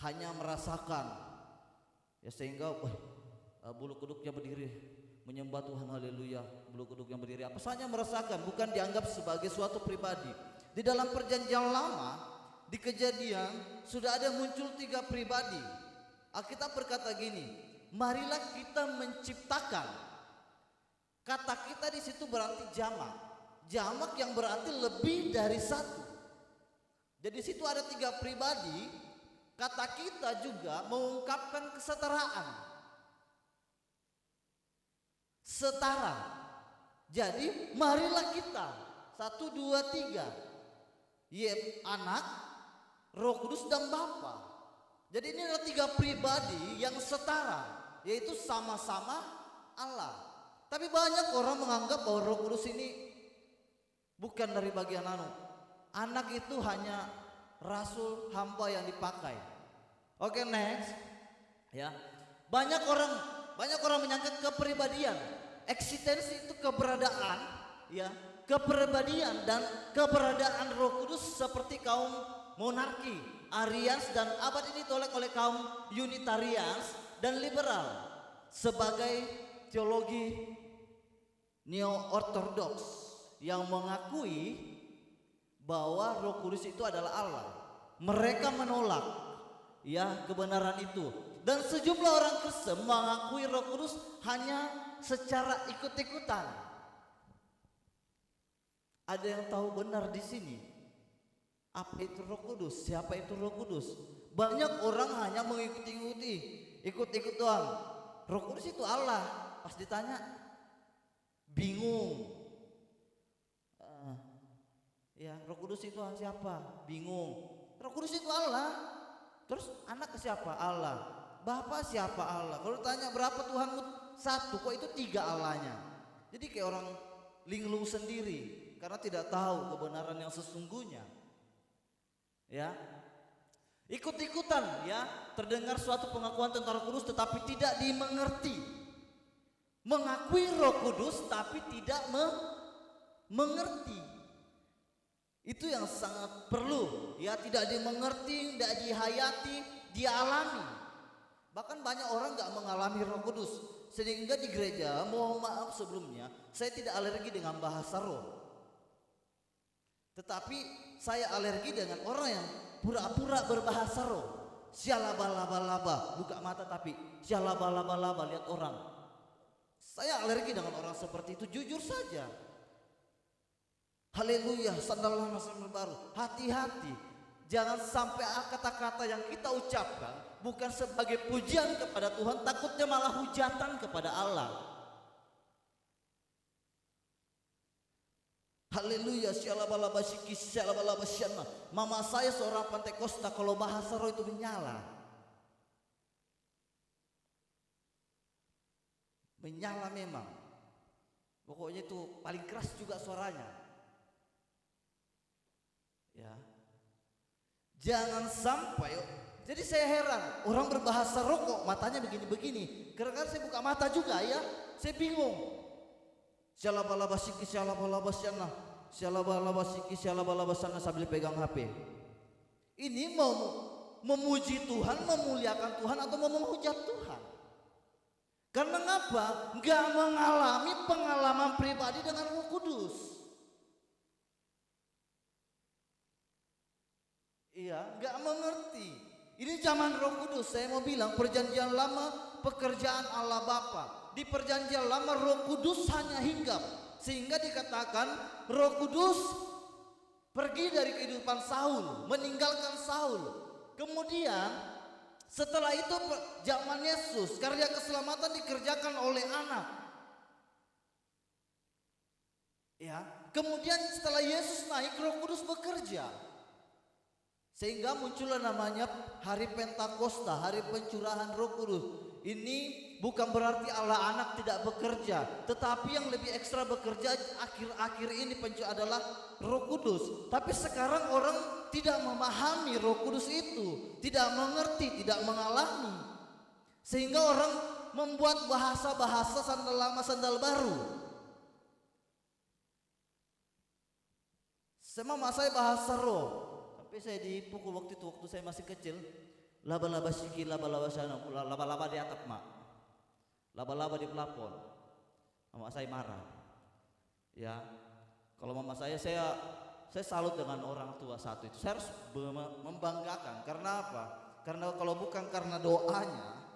Speaker 6: hanya merasakan. Ya, sehingga bulu kuduknya berdiri menyembah Tuhan, haleluya. Bulu kuduknya berdiri apa saja merasakan, bukan dianggap sebagai suatu pribadi. Di dalam Perjanjian Lama, di Kejadian sudah ada muncul 3 pribadi. Alkitab berkata gini, marilah kita menciptakan. Kata kita di situ berarti jamak. Jamak yang berarti lebih dari satu. Jadi situ ada 3 pribadi. Kata kita juga mengungkapkan kesetaraan. Setara. Jadi marilah kita 1, 2, 3. Anak, Roh Kudus dan Bapa. Jadi ini adalah 3 pribadi yang setara, yaitu sama-sama Allah. Tapi banyak orang menganggap bahwa Roh Kudus ini bukan dari bagian anak itu hanya rasul hamba yang dipakai. Oke, next. Ya. Banyak orang menyangka kepribadian, eksistensi itu keberadaan, ya. Kepribadian dan keberadaan Roh Kudus seperti kaum monarki, Arians dan abad ini ditolak oleh kaum Unitarians dan liberal sebagai teologi neo-ortodoks yang mengakui bahwa Roh Kudus itu adalah Allah. Mereka menolak ya kebenaran itu, dan sejumlah orang Kristen mengakui Roh Kudus hanya secara ikut-ikutan. Ada yang tahu benar di sini apa itu Roh Kudus? Siapa itu Roh Kudus? Banyak orang hanya mengikuti-ikuti, ikut-ikut doang. Roh Kudus itu Allah. Pas ditanya bingung. Ya, Roh Kudus itu siapa? Bingung. Roh Kudus itu Allah. Terus anak ke siapa? Allah. Bapa siapa? Allah. Kalau tanya berapa Tuhanmu? 1. Kok itu 3 Allahnya? Jadi kayak orang linglung sendiri karena tidak tahu kebenaran yang sesungguhnya. Ya. Ikut-ikutan ya, terdengar suatu pengakuan tentang Roh Kudus tetapi tidak dimengerti. Mengakui Roh Kudus tapi tidak mengerti. Itu yang sangat perlu ya, tidak dimengerti, tidak dihayati, dialami. Bahkan banyak orang gak mengalami Roh Kudus, sehingga di gereja, mohon maaf sebelumnya, saya tidak alergi dengan bahasa roh, tetapi saya alergi dengan orang yang pura-pura berbahasa roh, Sialaba-laba-laba, buka mata tapi sialaba-laba-laba, lihat orang. Saya alergi dengan orang seperti itu, jujur saja. Haleluya, sandal lama sandal baru. Hati-hati, jangan sampai kata-kata yang kita ucapkan bukan sebagai pujian kepada Tuhan, takutnya malah hujatan kepada Allah. Haleluya, syalabalaba syikis, syalabalaba syana. Mama saya seorang Pantekosta, kalau bahasa roh itu menyala. Menyala memang. Pokoknya itu paling keras juga suaranya. Ya. Jangan sampai, jadi saya heran, orang berbahasa roh kok matanya begini-begini. Karena saya buka mata juga ya, saya bingung. Syalabalaba syikis, syalabalaba syana. Syalabalaba syikis, syalabalaba syana sambil pegang HP. Ini mau memuji Tuhan, memuliakan Tuhan atau mau menghujat Tuhan? Karena ngapa? Enggak mengalami pengalaman pribadi dengan Roh Kudus. Iya, enggak mengerti. Ini zaman Roh Kudus. Saya mau bilang perjanjian lama pekerjaan Allah Bapa. Di perjanjian lama Roh Kudus hanya hinggap, sehingga dikatakan Roh Kudus pergi dari kehidupan Saul, meninggalkan Saul. Kemudian setelah itu zaman Yesus, karya keselamatan dikerjakan oleh anak. Ya, kemudian setelah Yesus naik, Roh Kudus bekerja. Sehingga muncullah namanya hari Pentakosta, hari pencurahan Roh Kudus. Ini bukan berarti Allah anak tidak bekerja, tetapi yang lebih ekstra bekerja akhir-akhir ini adalah Roh Kudus. Tapi sekarang orang tidak memahami Roh Kudus itu, tidak mengerti, tidak mengalami. Sehingga orang membuat bahasa-bahasa sandal lama sandal baru. Sama saya bahasa roh. Sampai saya dipukul waktu saya masih kecil. Laba-laba sikit, laba-laba sana, laba-laba di atap mak, laba-laba di pelapon. Mama saya marah. Ya, kalau mama saya salut dengan orang tua satu itu. Saya harus membanggakan. Karena apa? Karena kalau bukan karena doanya,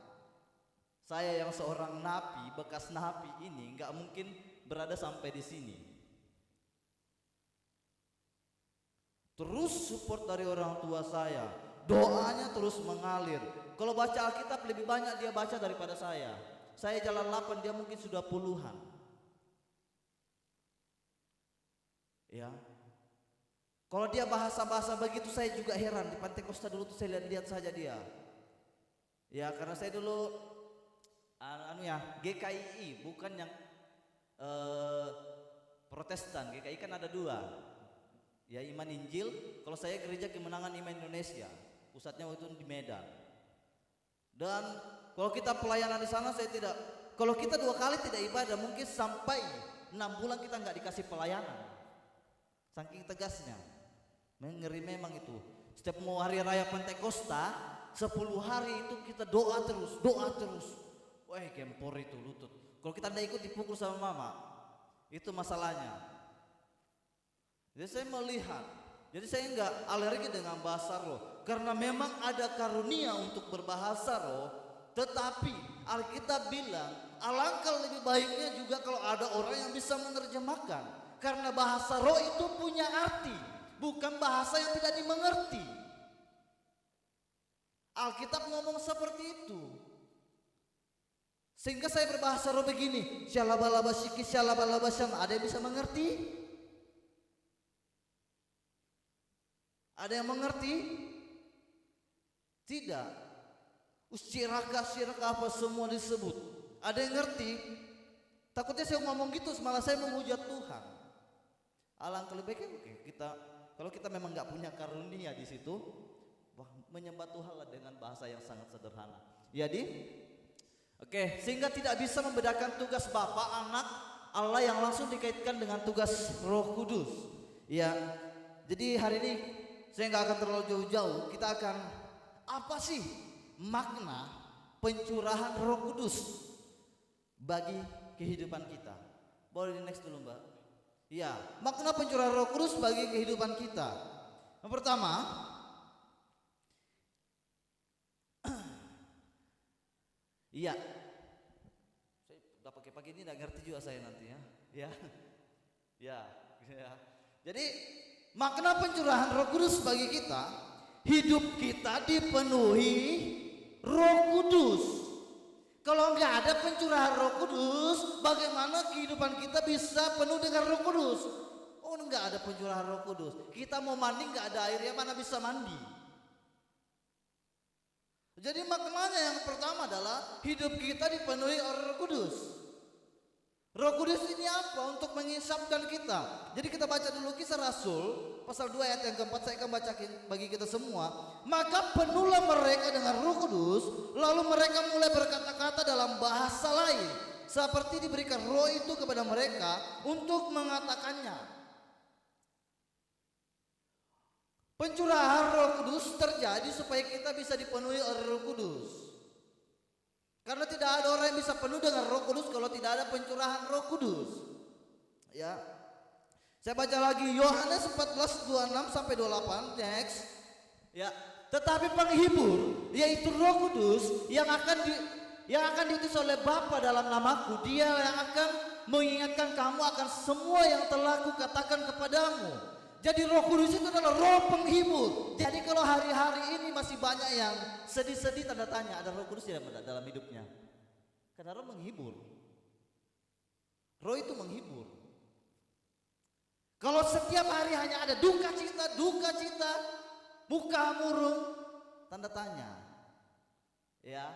Speaker 6: saya yang seorang napi, bekas napi ini nggak mungkin berada sampai di sini. Terus support dari orang tua saya. Doanya terus mengalir. Kalau baca Alkitab lebih banyak dia baca daripada saya. Saya jalan 8, dia mungkin sudah puluhan. Ya. Kalau dia bahasa-bahasa begitu saya juga heran. Di Pantekosta dulu tuh saya lihat saja dia. Ya, karena saya dulu GKI, bukan yang Protestan. GKI kan ada 2. Ya, Iman Injil. Kalau saya gereja Kemenangan Iman Indonesia. Pusatnya waktu itu di Medan. Dan kalau kita pelayanan di sana kalau kita 2 kali tidak ibadah, mungkin sampai 6 bulan kita nggak dikasih pelayanan. Saking tegasnya. Mengeri memang itu. Setiap mau hari raya Pentakosta, 10 hari itu kita doa terus. Wah, gempor itu lutut. Kalau kita tidak ikut dipukul sama mama. Itu masalahnya. Jadi saya melihat, jadi saya enggak alergi dengan bahasa roh, karena memang ada karunia untuk berbahasa roh. Tetapi Alkitab bilang alangkah lebih baiknya juga kalau ada orang yang bisa menerjemahkan, karena bahasa roh itu punya arti, bukan bahasa yang tidak dimengerti. Alkitab ngomong seperti itu. Sehingga saya berbahasa roh begini, syalabalaba syikis, syalabalaba syana. Ada yang bisa mengerti? Ada yang mengerti? Tidak. Syiraka apa semua disebut. Ada yang ngerti? Takutnya saya ngomong gitu malah saya menghujat Tuhan. Alangkah lebih baik kalau kita memang nggak punya karunia di situ, menyembah Tuhan lah dengan bahasa yang sangat sederhana. Jadi, sehingga tidak bisa membedakan tugas Bapa, Anak, Allah yang langsung dikaitkan dengan tugas Roh Kudus. Ya, jadi hari ini saya nggak akan terlalu jauh-jauh. Kita akan apa sih makna pencurahan Roh Kudus bagi kehidupan kita? Boleh di next dulu, Mbak. Ya, makna pencurahan Roh Kudus bagi kehidupan kita. Yang pertama, Iya. Saya udah pakai ini nggak ngerti juga saya nanti ya. Ya. Ya, ya. Jadi makna pencurahan Roh Kudus bagi kita, hidup kita dipenuhi Roh Kudus. Kalau nggak ada pencurahan Roh Kudus, bagaimana kehidupan kita bisa penuh dengan Roh Kudus? Oh, nggak ada pencurahan Roh Kudus. Kita mau mandi nggak ada airnya, mana bisa mandi? Jadi maknanya yang pertama adalah hidup kita dipenuhi oleh Roh Kudus. Roh Kudus ini apa? Untuk mengisapkan kita. Jadi kita baca dulu Kisah Rasul pasal 2 ayat yang keempat, saya akan bacakan bagi kita semua. Maka penuhlah mereka dengan Roh Kudus, lalu mereka mulai berkata-kata dalam bahasa lain, seperti diberikan Roh itu kepada mereka untuk mengatakannya. Pencurahan Roh Kudus terjadi supaya kita bisa dipenuhi oleh Roh Kudus. Karena tidak ada orang yang bisa penuh dengan Roh Kudus kalau tidak ada pencurahan Roh Kudus. Ya. Saya baca lagi Yohanes 14:26 sampai 28, next. Ya. Tetapi penghibur yaitu Roh Kudus yang akan diutus oleh Bapa dalam namaku, Dia yang akan mengingatkan kamu akan semua yang telah Kukatakan kepadamu. Jadi Roh Kudus itu adalah roh penghibur. Jadi kalau hari-hari ini masih banyak yang sedih-sedih tanda tanya, ada Roh Kudus dalam hidupnya. Karena roh menghibur. Roh itu menghibur. Kalau setiap hari hanya ada duka cita, muka murung, tanda tanya. Ya.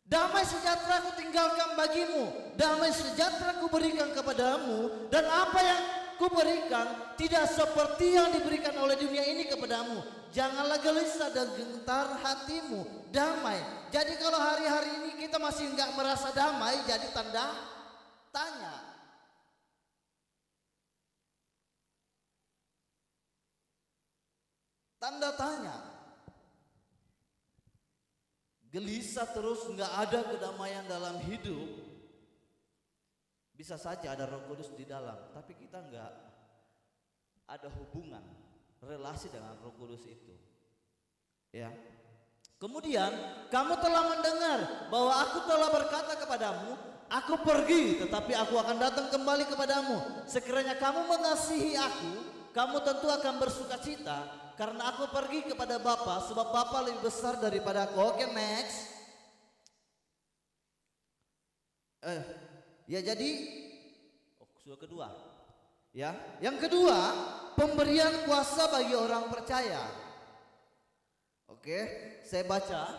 Speaker 6: Damai sejahtera Ku tinggalkan bagimu, damai sejahtera Ku berikan kepadamu, dan apa yang Ku berikan tidak seperti yang diberikan oleh dunia ini kepadamu. Janganlah gelisah dan gentar hatimu, damai. Jadi kalau hari-hari ini kita masih enggak merasa damai, jadi tanda tanya. Tanda tanya. Gelisah terus, enggak ada kedamaian dalam hidup. Bisa saja ada Roh Kudus di dalam, tapi kita enggak ada hubungan, relasi dengan Roh Kudus itu. Ya. Kemudian kamu telah mendengar bahwa Aku telah berkata kepadamu, Aku pergi, tetapi Aku akan datang kembali kepadamu. Sekiranya kamu mengasihi Aku, kamu tentu akan bersukacita, karena Aku pergi kepada Bapa, sebab Bapa lebih besar daripada Aku. Oke, next. Ya jadi sudah kedua. Ya, yang kedua, pemberian kuasa bagi orang percaya. Oke, saya baca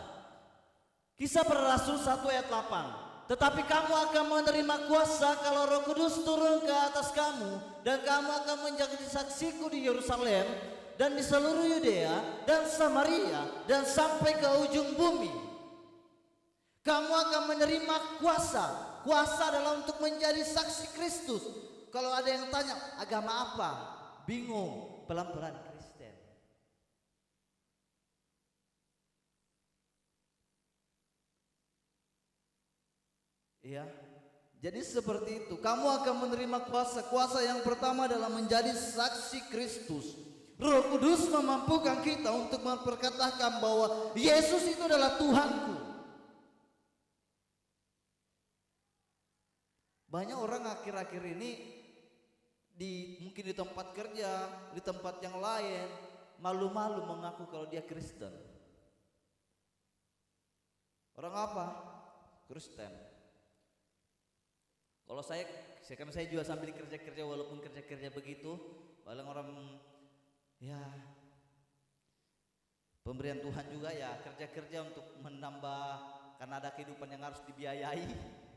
Speaker 6: Kisah Para Rasul 1 ayat 8. Tetapi kamu akan menerima kuasa kalau Roh Kudus turun ke atas kamu, dan kamu akan menjadi saksiku di Yerusalem dan di seluruh Yudea dan Samaria dan sampai ke ujung bumi. Kamu akan menerima kuasa. Kuasa adalah untuk menjadi saksi Kristus. Kalau ada yang tanya, agama apa? Bingung, pelan-pelan Kristen. Iya. Jadi seperti itu. Kamu akan menerima kuasa. Kuasa yang pertama adalah menjadi saksi Kristus. Roh Kudus memampukan kita untuk memperkatakan bahwa Yesus itu adalah Tuhanku. Banyak orang akhir-akhir ini mungkin di tempat kerja, di tempat yang lain, malu-malu mengaku kalau dia Kristen. Orang apa? Kristen. Kalau karena saya juga sambil kerja-kerja, walaupun kerja-kerja begitu, paling orang ya pemberian Tuhan juga ya, kerja-kerja untuk menambah, karena ada kehidupan yang harus dibiayai,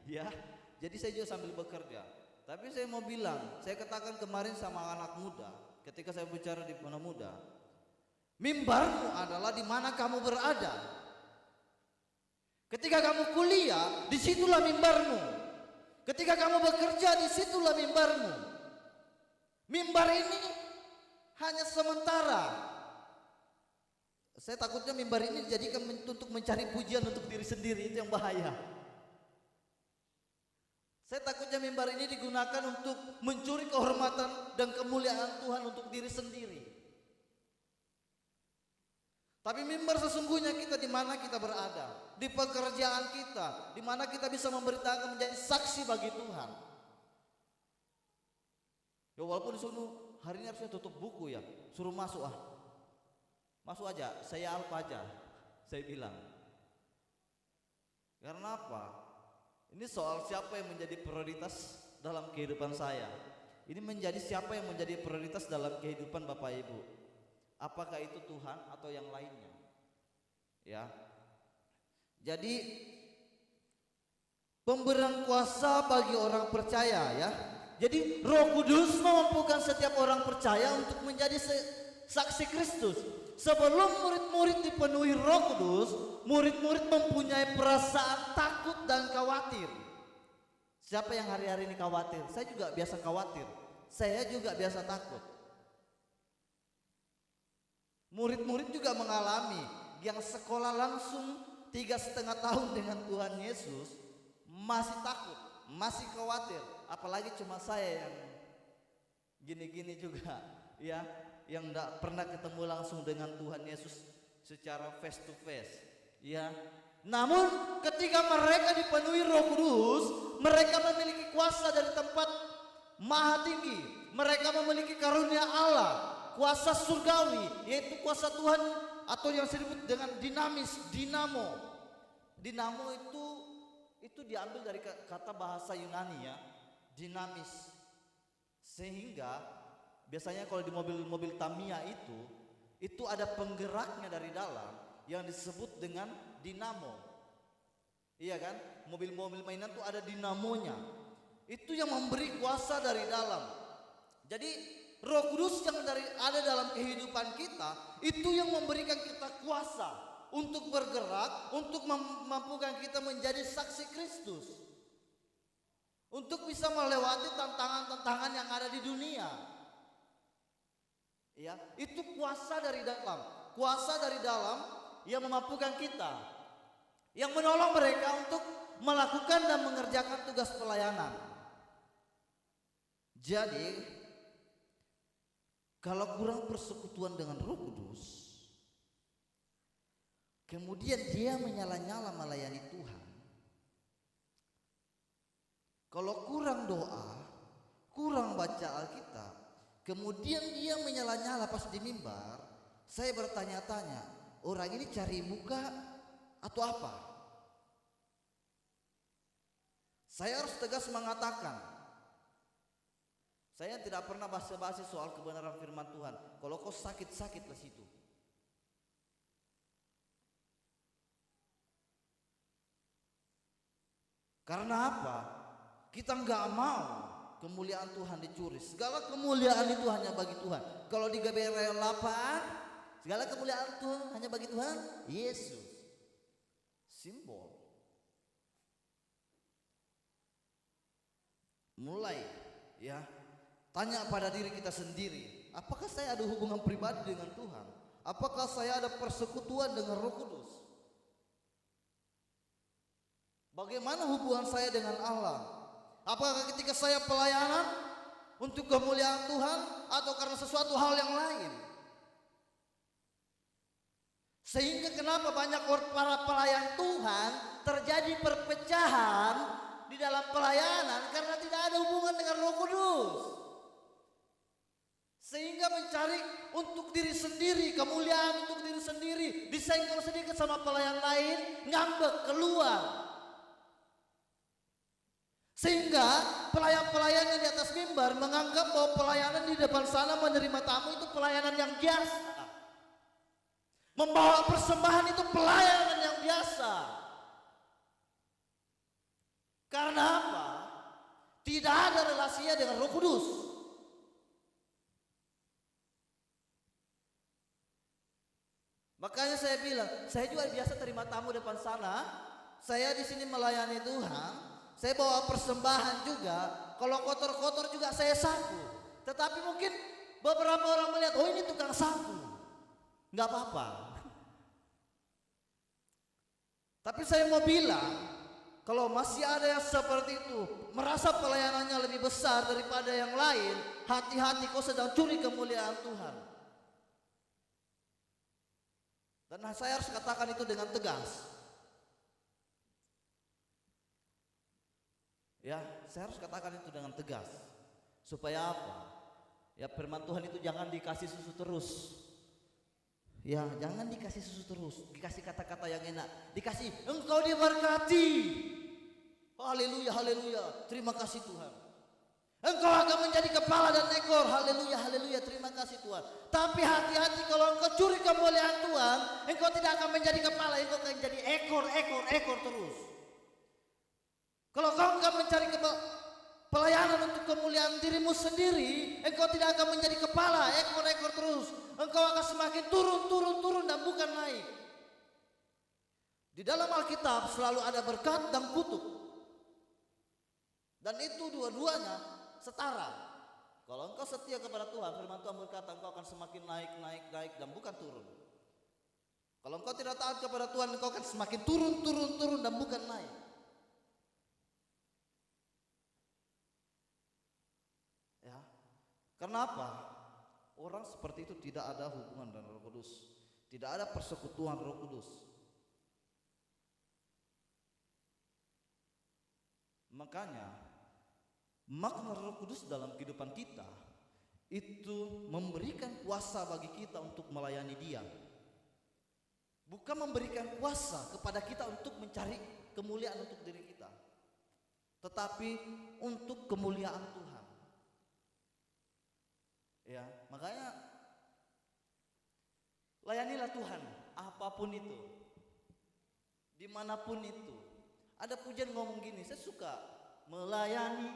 Speaker 6: ya. Jadi saya juga sambil bekerja. Tapi saya mau bilang, saya katakan kemarin sama anak muda, ketika saya bicara di anak muda, mimbarmu adalah di mana kamu berada. Ketika kamu kuliah, disitulah mimbarmu. Ketika kamu bekerja, disitulah mimbarmu. Mimbar ini hanya sementara. Saya takutnya mimbar ini dijadikan untuk mencari pujian untuk diri sendiri, itu yang bahaya. Saya takutnya mimbar ini digunakan untuk mencuri kehormatan dan kemuliaan Tuhan untuk diri sendiri. Tapi mimbar sesungguhnya kita di mana kita berada, di pekerjaan kita, di mana kita bisa memberitakan menjadi saksi bagi Tuhan. Ya walaupun disuruh hari ini harusnya tutup buku ya, suruh masuk masuk aja, saya alfa aja, saya bilang. Karena apa? Ini soal siapa yang menjadi prioritas dalam kehidupan saya. Ini menjadi siapa yang menjadi prioritas dalam kehidupan Bapak Ibu. Apakah itu Tuhan atau yang lainnya? Ya. Jadi pemberian kuasa bagi orang percaya ya. Jadi Roh Kudus memampukan setiap orang percaya untuk menjadi saksi Kristus. Sebelum murid-murid dipenuhi Roh Kudus, murid-murid mempunyai perasaan takut dan khawatir. Siapa yang hari-hari ini khawatir? Saya juga biasa khawatir. Saya juga biasa takut. Murid-murid juga mengalami yang sekolah langsung 3,5 tahun dengan Tuhan Yesus masih takut, masih khawatir. Apalagi cuma saya yang gini-gini juga ya, yang tidak pernah ketemu langsung dengan Tuhan Yesus secara face to face ya. Namun ketika mereka dipenuhi Roh Kudus, mereka memiliki kuasa dari tempat maha tinggi. Mereka memiliki karunia Allah, kuasa surgawi, yaitu kuasa Tuhan atau yang disebut dengan dinamis, dinamo. Dinamo itu diambil dari kata bahasa Yunani ya, dinamis. Sehingga biasanya kalau di mobil-mobil Tamiya itu ada penggeraknya dari dalam yang disebut dengan dinamo. Iya kan? Mobil-mobil mainan tuh ada dinamonya. Itu yang memberi kuasa dari dalam. Jadi Roh Kudus yang ada dalam kehidupan kita itu yang memberikan kita kuasa untuk bergerak, untuk memampukan kita menjadi saksi Kristus, untuk bisa melewati tantangan-tantangan yang ada di dunia. Ya, itu kuasa dari dalam. Kuasa dari dalam yang memampukan kita, yang menolong mereka untuk melakukan dan mengerjakan tugas pelayanan. Jadi kalau kurang persekutuan dengan Roh Kudus, kemudian dia menyala-nyala melayani Tuhan. Kalau kurang doa, kurang baca Alkitab, kemudian dia menyala-nyala pas di mimbar, saya bertanya-tanya, orang ini cari muka atau apa? Saya harus tegas mengatakan, saya tidak pernah basa-basi soal kebenaran firman Tuhan. Kalau kau sakit-sakitlah situ. Karena apa? Kita nggak mau kemuliaan Tuhan dicuri. Segala kemuliaan itu hanya bagi Tuhan. Kalau di Gabriel 8, segala kemuliaan Tuhan hanya bagi Tuhan Yesus. Simbol. Mulai ya, tanya pada diri kita sendiri, apakah saya ada hubungan pribadi dengan Tuhan? Apakah saya ada persekutuan dengan Roh Kudus? Bagaimana hubungan saya dengan Allah? Apakah ketika saya pelayanan untuk kemuliaan Tuhan atau karena sesuatu hal yang lain? Sehingga kenapa banyak para pelayan Tuhan terjadi perpecahan di dalam pelayanan karena tidak ada hubungan dengan Roh Kudus. Sehingga mencari untuk diri sendiri, kemuliaan untuk diri sendiri, disenggol sedikit sama pelayan lain, ngambek keluar. Sehingga pelayan-pelayan yang di atas mimbar menganggap bahwa pelayanan di depan sana menerima tamu itu pelayanan yang biasa. Membawa persembahan itu pelayanan yang biasa. Karena apa? Tidak ada relasinya dengan Roh Kudus. Makanya saya bilang, saya juga biasa terima tamu depan sana. Saya di sini melayani Tuhan. Saya bawa persembahan juga. Kalau kotor-kotor juga saya sapu. Tetapi mungkin beberapa orang melihat, oh ini tukang sapu. Nggak apa-apa. Tapi saya mau bilang, kalau masih ada yang seperti itu, merasa pelayanannya lebih besar daripada yang lain, hati-hati kau sedang curi kemuliaan Tuhan. Karena saya harus katakan itu dengan tegas. Ya, saya harus katakan itu dengan tegas. Supaya apa? Ya, firman Tuhan itu jangan dikasih susu terus. Ya, jangan dikasih susu terus, dikasih kata-kata yang enak, dikasih engkau diberkati. Haleluya, haleluya. Terima kasih Tuhan. Engkau akan menjadi kepala dan ekor. Haleluya, haleluya. Terima kasih Tuhan. Tapi hati-hati kalau engkau curi kemuliaan Tuhan, engkau tidak akan menjadi kepala, engkau akan menjadi ekor terus. Kalau kau akan mencari pelayanan untuk kemuliaan dirimu sendiri, engkau tidak akan menjadi kepala, ekor terus. Engkau akan semakin turun dan bukan naik. Di dalam Alkitab selalu ada berkat dan kutuk. Dan itu dua-duanya setara. Kalau engkau setia kepada Tuhan, firman Tuhan berkata engkau akan semakin naik dan bukan turun. Kalau engkau tidak taat kepada Tuhan, engkau akan semakin turun dan bukan naik. Ya. Karena apa? Orang seperti itu tidak ada hubungan dengan Roh Kudus, tidak ada persekutuan Roh Kudus. Makanya makna Roh Kudus dalam kehidupan kita itu memberikan kuasa bagi kita untuk melayani Dia. Bukan memberikan kuasa kepada kita untuk mencari kemuliaan untuk diri kita, tetapi untuk kemuliaan Tuhan. Ya, makanya layanilah Tuhan apapun itu, dimanapun itu. Ada pujian ngomong gini, saya suka melayani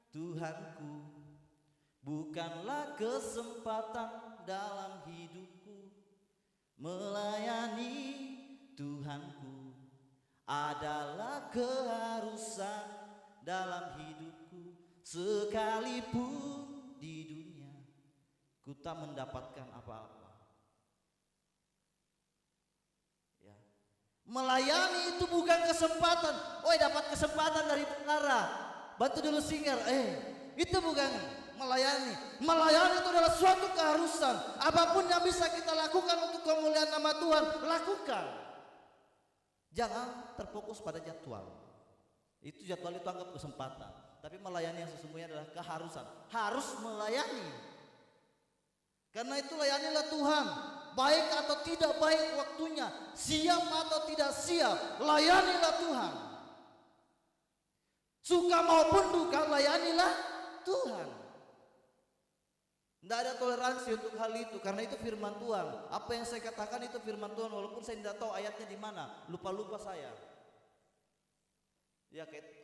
Speaker 6: Tuhanku bukanlah kesempatan dalam hidupku, melayani Tuhanku adalah keharusan dalam hidupku, sekalipun di dunia ku tak mendapatkan apa-apa. Ya. Melayani itu bukan kesempatan. Dapat kesempatan dari tentara, bantu dulu singer. Itu bukan melayani. Melayani itu adalah suatu keharusan. Apapun yang bisa kita lakukan untuk kemuliaan nama Tuhan, lakukan. Jangan terfokus pada jadwal. Itu jadwal itu anggap kesempatan. Tapi melayani yang sesungguhnya adalah keharusan. Harus melayani. Karena itu layanilah Tuhan, baik atau tidak baik waktunya, siap atau tidak siap, layanilah Tuhan. Suka maupun duka, layanilah Tuhan. Tidak ada toleransi untuk hal itu, karena itu firman Tuhan. Apa yang saya katakan itu firman Tuhan, walaupun saya tidak tahu ayatnya di mana, lupa saya. Ya kayak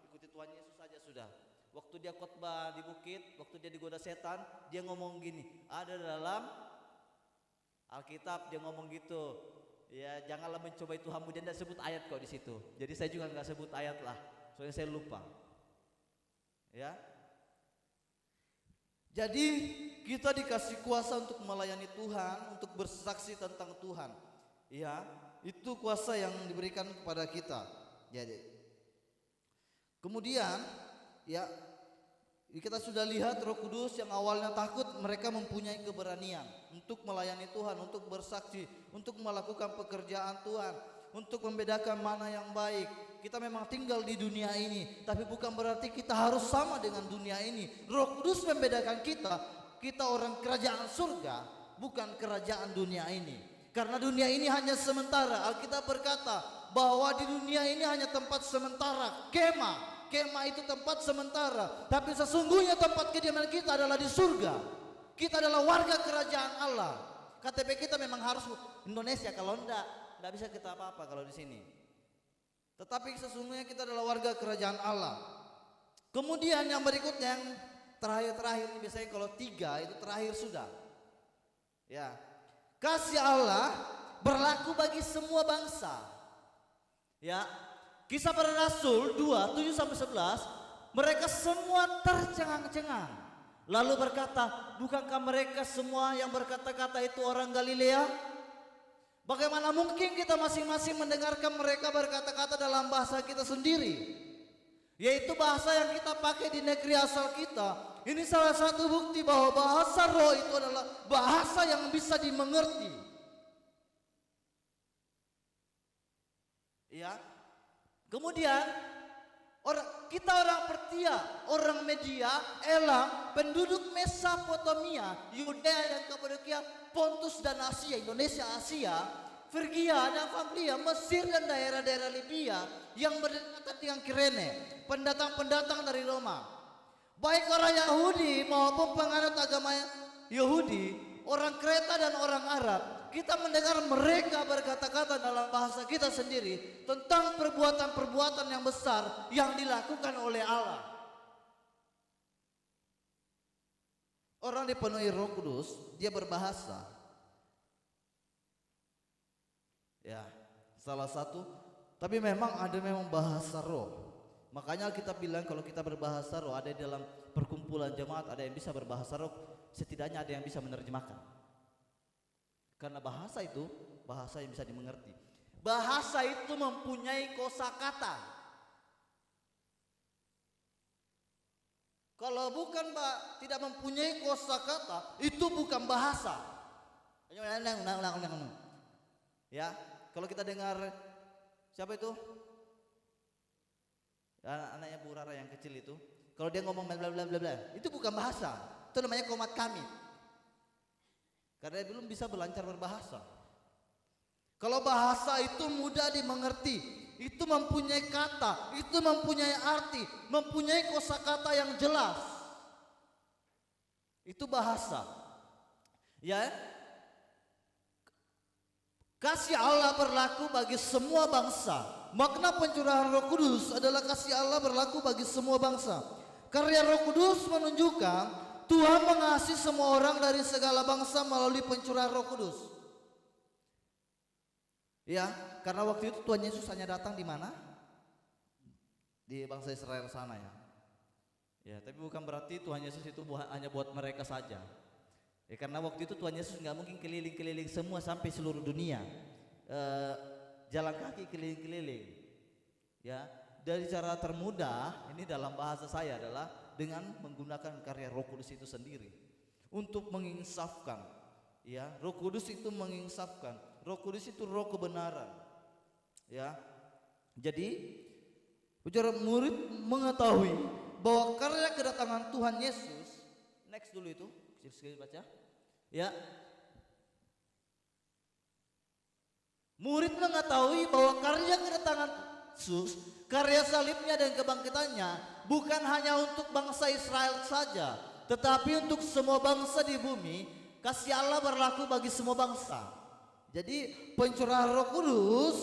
Speaker 6: ikuti Tuhan Yesus saja sudah. Waktu dia khotbah di bukit, waktu dia digoda setan, dia ngomong gini, ada dalam Alkitab dia ngomong gitu. Ya, janganlah mencobai Tuhanmu, dia tidak sebut ayat kok di situ. Jadi saya juga nggak sebut ayat lah, soalnya saya lupa. Ya. Jadi kita dikasih kuasa untuk melayani Tuhan, untuk bersaksi tentang Tuhan. Ya, itu kuasa yang diberikan kepada kita. Jadi kemudian ya, kita sudah lihat Roh Kudus yang awalnya takut, mereka mempunyai keberanian untuk melayani Tuhan, untuk bersaksi, untuk melakukan pekerjaan Tuhan, untuk membedakan mana yang baik. Kita memang tinggal di dunia ini, tapi bukan berarti kita harus sama dengan dunia ini. Roh Kudus membedakan kita orang kerajaan surga, bukan kerajaan dunia ini. Karena dunia ini hanya sementara. Alkitab berkata bahwa di dunia ini hanya tempat sementara, kemah itu tempat sementara, tapi sesungguhnya tempat kediaman kita adalah di surga. Kita adalah warga kerajaan Allah. KTP kita memang harus Indonesia, kalau enggak bisa kita apa-apa kalau di sini. Tetapi sesungguhnya kita adalah warga kerajaan Allah. Kemudian yang berikutnya, yang terakhir ini biasanya kalau 3 itu terakhir sudah. Ya, kasih Allah berlaku bagi semua bangsa. Ya. Kisah Para Rasul 2:7-11, mereka semua tercengang-cengang. Lalu berkata, bukankah mereka semua yang berkata-kata itu orang Galilea? Bagaimana mungkin kita masing-masing mendengarkan mereka berkata-kata dalam bahasa kita sendiri, yaitu bahasa yang kita pakai di negeri asal kita. Ini salah satu bukti bahwa bahasa roh itu adalah bahasa yang bisa dimengerti. Ya. Kemudian orang Pertia, orang Media, Elam, penduduk Mesopotamia, Yudea dan Kapadokia, Pontus dan Asia, Indonesia, Asia, Frigia dan Pamfilia, Mesir dan daerah-daerah Libya yang berdekatan dengan Kirene, pendatang-pendatang dari Roma. Baik orang Yahudi maupun penganut agama Yahudi, orang Kreta dan orang Arab, kita mendengar mereka berkata-kata dalam bahasa kita sendiri tentang perbuatan-perbuatan yang besar yang dilakukan oleh Allah. Orang dipenuhi Roh Kudus, dia berbahasa. Ya, salah satu, tapi memang bahasa roh. Makanya kita bilang kalau kita berbahasa roh, ada di dalam perkumpulan jemaat ada yang bisa berbahasa roh, setidaknya ada yang bisa menerjemahkan. Karena bahasa itu bahasa yang bisa dimengerti. Bahasa itu mempunyai kosakata. Kalau bukan tidak mempunyai kosakata, itu bukan bahasa. Ya, kalau kita dengar siapa itu? Anaknya Bu Rara yang kecil itu. Kalau dia ngomong bla bla bla bla, itu bukan bahasa. Itu namanya komat kamit. Karena dia belum bisa berlancar berbahasa. Kalau bahasa itu mudah dimengerti, itu mempunyai kata, itu mempunyai arti, mempunyai kosakata yang jelas. Itu bahasa. Ya. Kasih Allah berlaku bagi semua bangsa. Makna pencurahan Roh Kudus adalah kasih Allah berlaku bagi semua bangsa. Karya Roh Kudus menunjukkan Tuhan mengasihi semua orang dari segala bangsa melalui pencurahan Roh Kudus. Ya, karena waktu itu Tuhan Yesus hanya datang di mana? Di bangsa Israel sana ya. Ya, tapi bukan berarti Tuhan Yesus itu hanya buat mereka saja. Ya, karena waktu itu Tuhan Yesus nggak mungkin keliling-keliling semua sampai seluruh dunia. Jalan kaki keliling-keliling. Ya, dari cara termudah ini dalam bahasa saya adalah dengan menggunakan karya Roh Kudus itu sendiri untuk menginsafkan. Ya, Roh Kudus itu menginsafkan. Roh Kudus itu roh kebenaran. Ya. Jadi bicara murid mengetahui bahwa karya kedatangan Tuhan Yesus, next dulu itu, sekali baca. Ya. Murid mengetahui bahwa karya kedatangan Yesus, karya salibnya dan kebangkitannya bukan hanya untuk bangsa Israel saja, tetapi untuk semua bangsa di bumi. Kasih Allah berlaku bagi semua bangsa. Jadi pencurahan Roh Kudus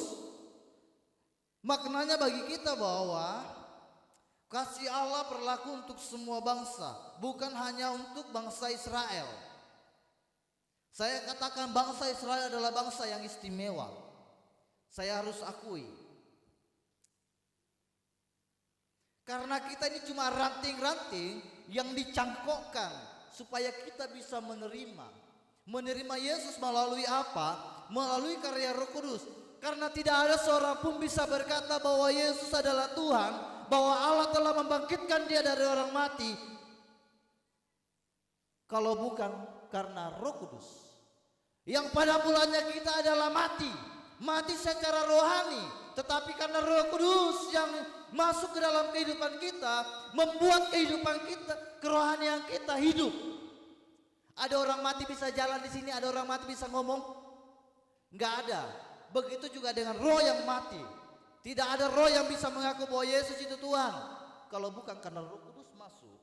Speaker 6: maknanya bagi kita bahwa kasih Allah berlaku untuk semua bangsa, bukan hanya untuk bangsa Israel. Saya katakan bangsa Israel adalah bangsa yang istimewa. Saya harus akui. Karena kita ini cuma ranting-ranting yang dicangkokkan supaya kita bisa menerima Yesus melalui apa? Melalui karya Roh Kudus. Karena tidak ada seorang pun bisa berkata bahwa Yesus adalah Tuhan, bahwa Allah telah membangkitkan dia dari orang mati, kalau bukan karena Roh Kudus. Yang pada mulanya kita adalah mati secara rohani, tetapi karena Roh Kudus yang masuk ke dalam kehidupan kita, membuat kehidupan kita, kerohanian kita hidup. Ada orang mati bisa jalan di sini, ada orang mati bisa ngomong? Enggak ada. Begitu juga dengan roh yang mati. Tidak ada roh yang bisa mengaku bahwa Yesus itu Tuhan kalau bukan karena Roh Kudus masuk,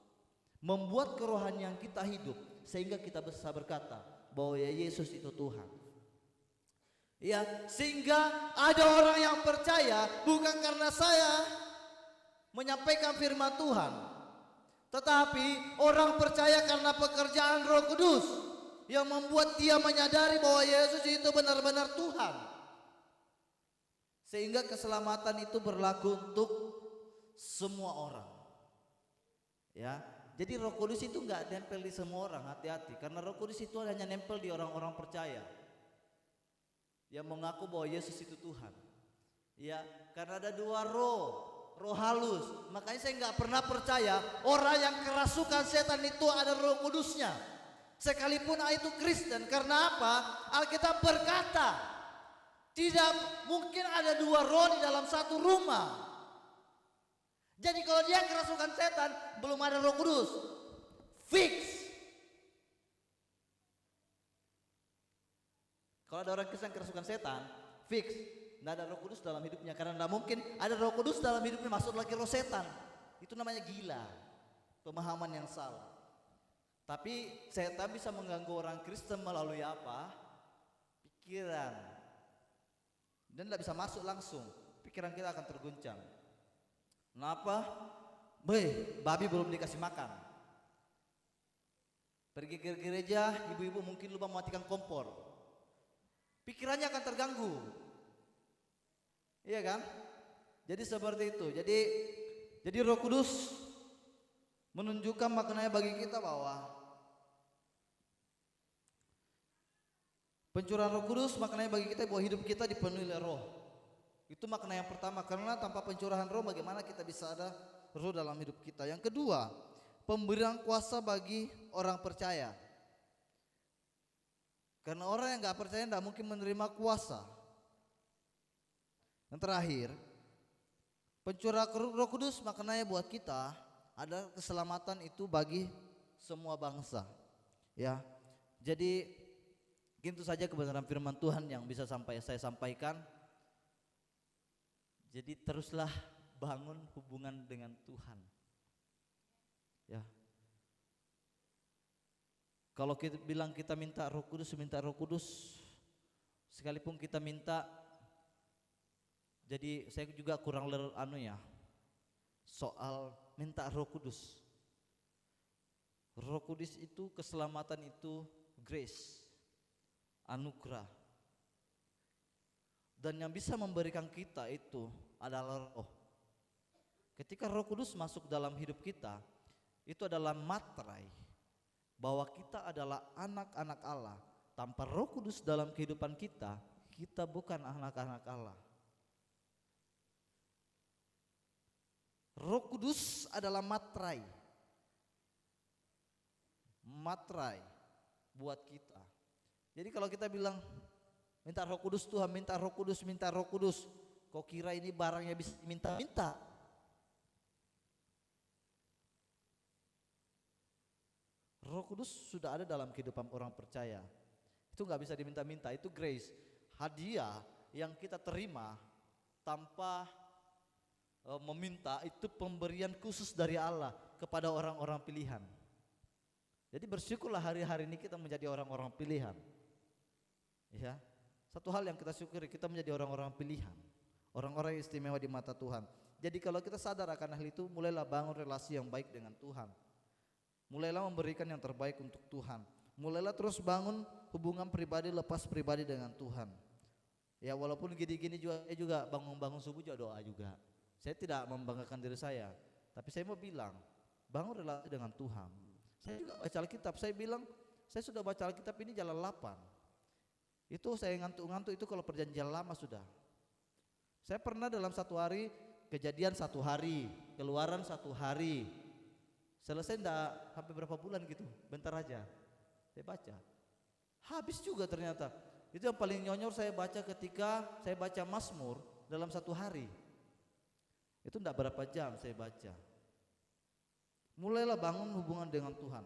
Speaker 6: membuat kerohanian kita hidup, sehingga kita bisa berkata bahwa ya Yesus itu Tuhan. Ya, sehingga ada orang yang percaya bukan karena saya menyampaikan firman Tuhan, tetapi orang percaya karena pekerjaan Roh Kudus yang membuat dia menyadari bahwa Yesus itu benar-benar Tuhan. Sehingga keselamatan itu berlaku untuk semua orang. Ya, jadi Roh Kudus itu enggak nempel di semua orang, hati-hati. Karena Roh Kudus itu hanya nempel di orang-orang percaya yang mengaku bahwa Yesus itu Tuhan. Ya, karena ada dua roh halus. Makanya saya enggak pernah percaya orang yang kerasukan setan itu ada Roh Kudusnya. Sekalipun itu Kristen. Karena apa? Alkitab berkata Tidak mungkin ada dua roh di dalam satu rumah. Jadi kalau dia kerasukan setan, belum ada Roh Kudus. Fix. Kalau ada orang Kristen kerasukan setan, fix. Tidak ada Roh Kudus dalam hidupnya. Karena tidak mungkin ada Roh Kudus dalam hidupnya masuk lagi roh setan. Itu namanya gila. Pemahaman yang salah. Tapi setan bisa mengganggu orang Kristen melalui apa? Pikiran. Dan tidak bisa masuk langsung. Pikiran kita akan terguncang. Kenapa? Babi belum dikasih makan. Pergi ke gereja, ibu-ibu mungkin lupa mematikan kompor. Pikirannya akan terganggu. Iya kan? Jadi seperti itu. Jadi Roh Kudus menunjukkan maknanya bagi kita bahwa pencurahan Roh Kudus maknanya bagi kita bahwa hidup kita dipenuhi oleh Roh. Itu makna yang pertama, karena tanpa pencurahan Roh bagaimana kita bisa ada Roh dalam hidup kita. Yang kedua, pemberian kuasa bagi orang percaya. Karena orang yang gak percaya tidak mungkin menerima kuasa. Yang terakhir, pencurahan Roh Kudus maknanya buat kita ada keselamatan itu bagi semua bangsa. Ya, jadi itu saja kebenaran firman Tuhan yang bisa saya sampaikan. Jadi teruslah bangun hubungan dengan Tuhan. Ya. Kalau kita bilang kita minta Roh Kudus, sekalipun kita minta, jadi saya juga kurang soal minta Roh Kudus. Roh Kudus itu keselamatan itu grace, anugerah. Dan yang bisa memberikan kita itu adalah Roh. Ketika Roh Kudus masuk dalam hidup kita, itu adalah materai bahwa kita adalah anak-anak Allah. Tanpa Roh Kudus dalam kehidupan kita, kita bukan anak-anak Allah. Roh Kudus adalah materai buat kita. Jadi kalau kita bilang minta Roh Kudus Tuhan, minta Roh Kudus. Kau kira ini barangnya bisa minta-minta? Roh Kudus sudah ada dalam kehidupan orang percaya. Itu gak bisa diminta-minta, itu grace. Hadiah yang kita terima tanpa meminta, itu pemberian khusus dari Allah kepada orang-orang pilihan. Jadi bersyukurlah hari-hari ini kita menjadi orang-orang pilihan. Ya. Satu hal yang kita syukuri, kita menjadi orang-orang pilihan, orang-orang yang istimewa di mata Tuhan. Jadi kalau kita sadar akan hal itu, mulailah bangun relasi yang baik dengan Tuhan. Mulailah memberikan yang terbaik untuk Tuhan. Mulailah terus bangun hubungan pribadi, lepas pribadi dengan Tuhan. Ya walaupun gini-gini juga bangun-bangun subuh juga doa juga. Saya tidak membanggakan diri saya, tapi saya mau bilang, bangun relasi dengan Tuhan. Saya juga baca Alkitab, saya bilang, saya sudah baca Alkitab ini jalan 8. Itu saya ngantuk-ngantuk itu kalau perjanjian lama sudah. Saya pernah dalam satu hari, Kejadian 1 hari, Keluaran 1 hari. Selesai enggak sampai berapa bulan gitu, bentar aja. Saya baca. Habis juga ternyata. Itu yang paling nyonyor saya baca ketika saya baca Mazmur dalam 1 hari. Itu enggak berapa jam saya baca. Mulailah bangun hubungan dengan Tuhan.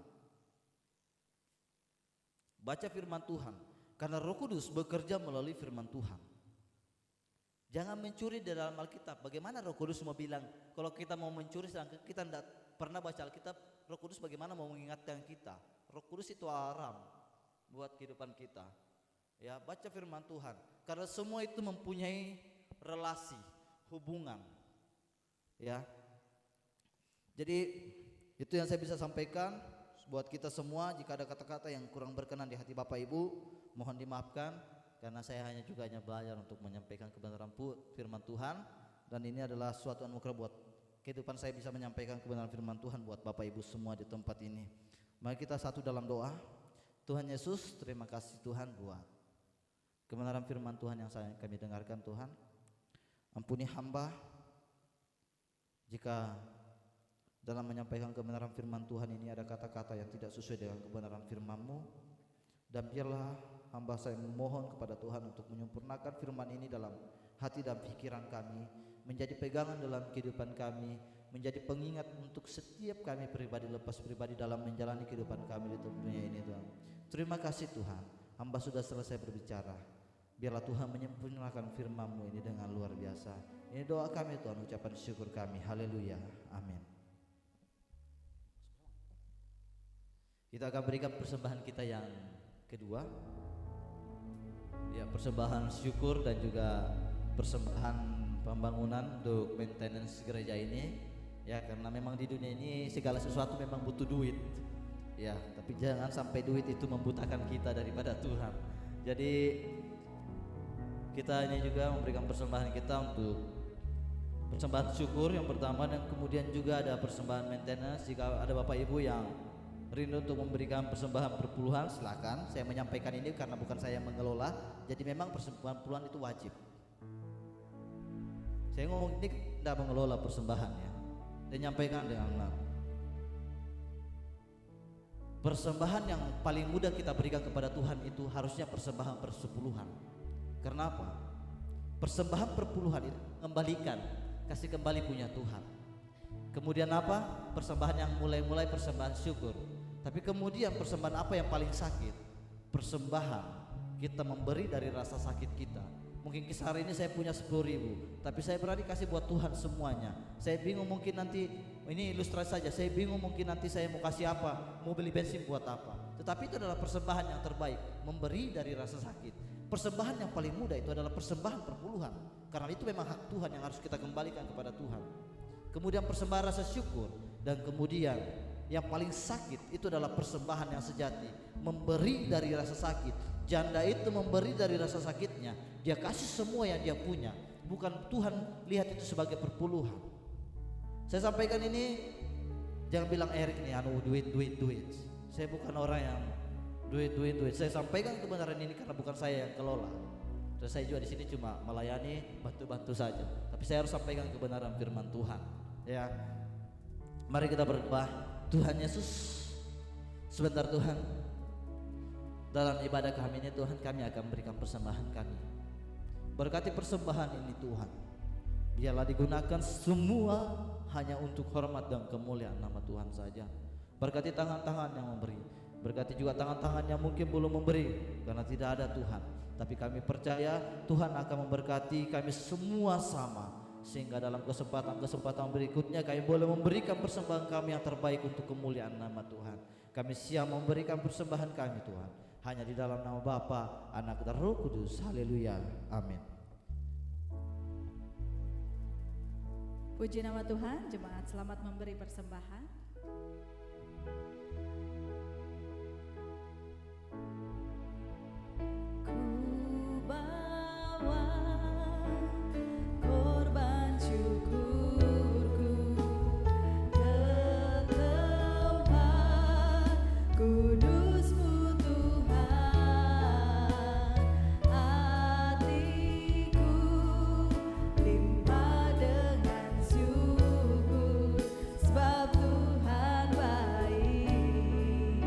Speaker 6: Baca firman Tuhan. Karena Roh Kudus bekerja melalui firman Tuhan. Jangan mencuri di dalam Alkitab. Bagaimana Roh Kudus mau bilang kalau kita mau mencuri sedangkan kita tidak pernah baca Alkitab, Roh Kudus bagaimana mau mengingatkan kita? Roh Kudus itu haram buat kehidupan kita. Ya, baca firman Tuhan. Karena semua itu mempunyai relasi, hubungan. Ya. Jadi itu yang saya bisa sampaikan buat kita semua. Jika ada kata-kata yang kurang berkenan di hati Bapak Ibu, mohon dimaafkan karena saya hanya belajar untuk menyampaikan kebenaran firman Tuhan, dan ini adalah suatu anugerah buat kehidupan saya bisa menyampaikan kebenaran firman Tuhan buat Bapak Ibu semua di tempat ini. Mari kita satu dalam doa. Tuhan Yesus, terima kasih Tuhan buat kebenaran firman Tuhan yang kami dengarkan Tuhan. Ampuni hamba jika dalam menyampaikan kebenaran firman Tuhan ini ada kata-kata yang tidak sesuai dengan kebenaran firman-Mu, dan biarlah hamba saya memohon kepada Tuhan untuk menyempurnakan firman ini dalam hati dan pikiran kami, menjadi pegangan dalam kehidupan kami, menjadi pengingat untuk setiap kami pribadi lepas pribadi dalam menjalani kehidupan kami di dunia ini Tuhan. Terima kasih Tuhan, hamba sudah selesai berbicara. Biarlah Tuhan menyempurnakan firman-Mu ini dengan luar biasa. Ini doa kami Tuhan, ucapan syukur kami. Haleluya, amin. Kita akan berikan persembahan kita yang kedua, ya, persembahan syukur dan juga persembahan pembangunan untuk maintenance gereja ini. Ya, karena memang di dunia ini segala sesuatu memang butuh duit. Ya, tapi jangan sampai duit itu membutakan kita daripada Tuhan. Jadi kita ini juga memberikan persembahan kita untuk persembahan syukur yang pertama, dan kemudian juga ada persembahan maintenance. Jika ada Bapak Ibu yang rindu untuk memberikan persembahan perpuluhan, silakan. Saya menyampaikan ini karena bukan saya yang mengelola, jadi memang persembahan puluhan itu wajib. Saya ngomong ini tidak mengelola persembahannya, dan nyampaikan dengan benar. Persembahan yang paling mudah kita berikan kepada Tuhan itu harusnya persembahan persepuluhan. Karena apa? Persembahan perpuluhan itu kembalikan, kasih kembali punya Tuhan. Kemudian apa? Persembahan yang mulai persembahan syukur. Tapi kemudian persembahan apa yang paling sakit? Persembahan kita memberi dari rasa sakit kita. Mungkin kisah hari ini saya punya 10.000, tapi saya berani kasih buat Tuhan semuanya. Saya bingung mungkin nanti, ini ilustrasi saja, saya bingung mungkin nanti saya mau kasih apa, mau beli bensin buat apa. Tetapi itu adalah persembahan yang terbaik, memberi dari rasa sakit. Persembahan yang paling mudah itu adalah persembahan perpuluhan, karena itu memang hak Tuhan yang harus kita kembalikan kepada Tuhan. Kemudian persembahan rasa syukur, dan kemudian yang paling sakit itu adalah persembahan yang sejati, memberi dari rasa sakit. Janda itu memberi dari rasa sakitnya, dia kasih semua yang dia punya, bukan Tuhan lihat itu sebagai perpuluhan. Saya sampaikan ini, jangan bilang Erik nih duit. Saya bukan orang yang duit. Saya sampaikan kebenaran ini karena bukan saya yang kelola. Dan saya juga di sini cuma melayani, bantu saja. Tapi saya harus sampaikan kebenaran firman Tuhan. Ya, mari kita berdoa. Tuhan Yesus, sebentar Tuhan, dalam ibadah kami ini Tuhan, kami akan memberikan persembahan kami. Berkati persembahan ini Tuhan, biarlah digunakan semua hanya untuk hormat dan kemuliaan nama Tuhan saja. Berkati tangan-tangan yang memberi, berkati juga tangan-tangan yang mungkin belum memberi karena tidak ada Tuhan. Tapi kami percaya Tuhan akan memberkati kami semua sama, sehingga dalam kesempatan berikutnya kami boleh memberikan persembahan kami yang terbaik untuk kemuliaan nama Tuhan. Kami siap memberikan persembahan kami Tuhan, hanya di dalam nama Bapa, Anak dan Roh Kudus. Haleluya, amin.
Speaker 4: Puji nama Tuhan. Jemaat selamat memberi persembahan. Ku bawa korban syukurku ke tempat kudus-Mu Tuhan. Hatiku limpah dengan syukur, sebab Tuhan baik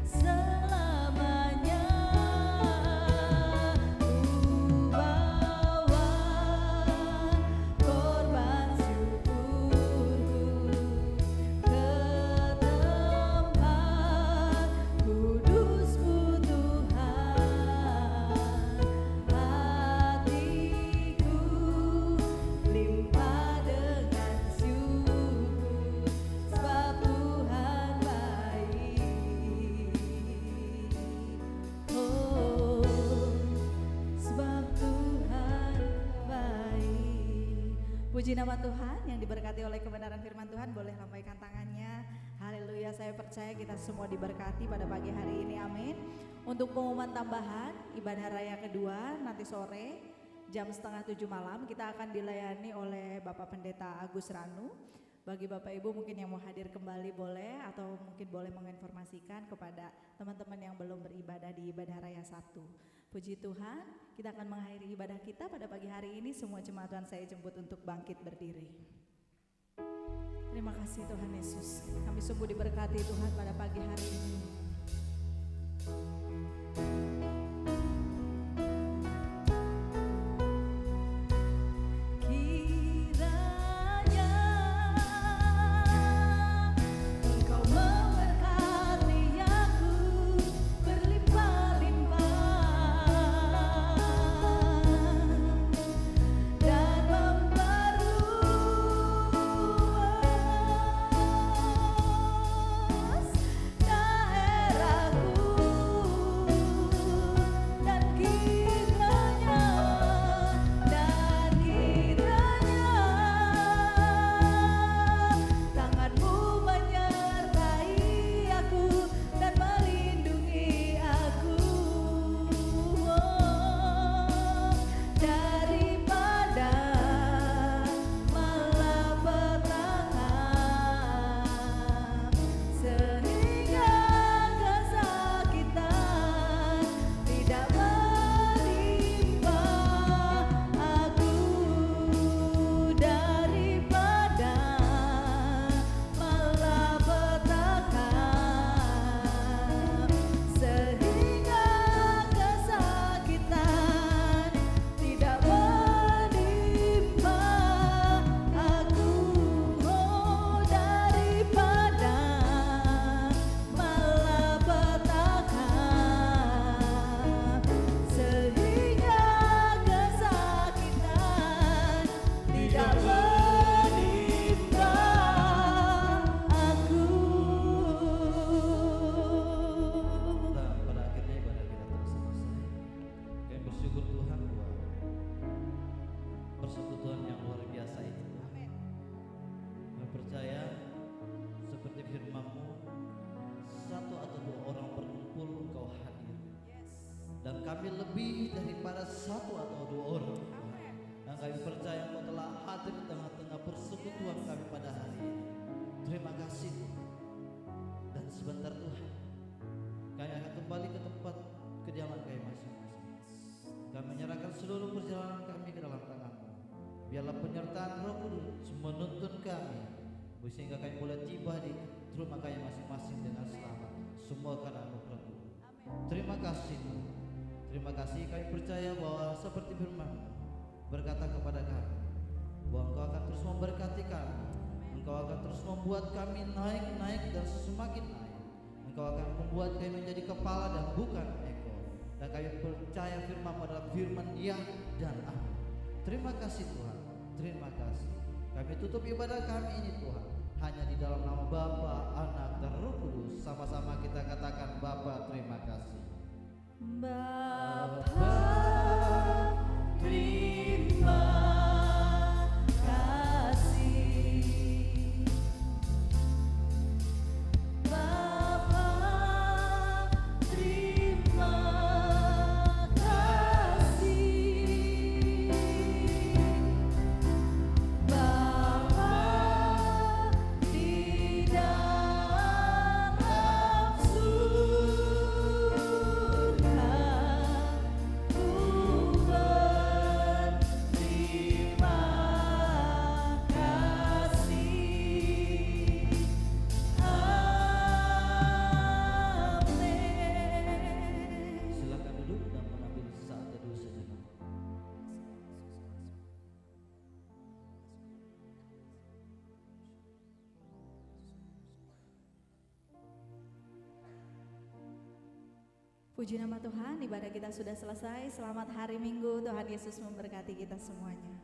Speaker 4: selamanya. Ku bawa korban syukurku ke tempat kudus-Mu Tuhan. Hatiku limpah dengan syukur, sebab Tuhan baik. Oh, sebab Tuhan baik. Puji nama Tuhan. Yang diberkati oleh kebenaran firman Tuhan boleh lambaikan tangannya. Haleluya, saya percaya kita semua diberkati pada pagi hari ini, amin. Untuk pengumuman tambahan, ibadah raya kedua nanti sore jam 6:30 malam kita akan dilayani oleh Bapak Pendeta Agus Ranu. Bagi Bapak Ibu mungkin yang mau hadir kembali boleh, atau mungkin boleh menginformasikan kepada teman-teman yang belum beribadah di ibadah raya 1. Puji Tuhan, kita akan mengakhiri ibadah kita pada pagi hari ini. Semua jemaat Tuhan saya jemput untuk bangkit berdiri. Terima kasih Tuhan Yesus, kami sungguh diberkati Tuhan pada pagi hari ini.
Speaker 6: kami lebih daripada satu atau dua orang Tuhan. Dan kami percaya Engkau telah hadir di tengah-tengah persekutuan kami pada hari ini. Terima kasih Tuhan. Dan sebentar Tuhan, kami akan kembali ke tempat kediaman kami masing-masing. Kami menyerahkan seluruh perjalanan kami ke dalam tangan-Mu. Biarlah penyertaan Roh Kudus menuntun kami sehingga kami boleh tiba di rumah kami masing-masing dengan selamat. Semua karena anugerah Tuhan. Terima kasih Tuhan. Terima kasih, kami percaya bahwa seperti firman berkata kepada kami bahwa Engkau akan terus memberkati kami. Engkau akan terus membuat kami naik dan semakin naik. Engkau akan membuat kami menjadi kepala dan bukan ekor. Dan kami percaya firman adalah firman ya dan amin. Terima kasih Tuhan. Terima kasih. Kami tutup ibadah kami ini Tuhan hanya di dalam nama Bapa, Anak, dan Roh Kudus. Sama-sama kita katakan Bapa, terima kasih.
Speaker 4: Bapa, terima kasih. Bapa, terima kasih. Bapa, di dalam surga, ku berterima kasih. Amin.
Speaker 6: Silakan duduk dan mengambil saat teduh sejenak.
Speaker 4: Puji nama Tuhan, ibadah kita sudah selesai. Selamat hari Minggu, Tuhan Yesus memberkati kita semuanya.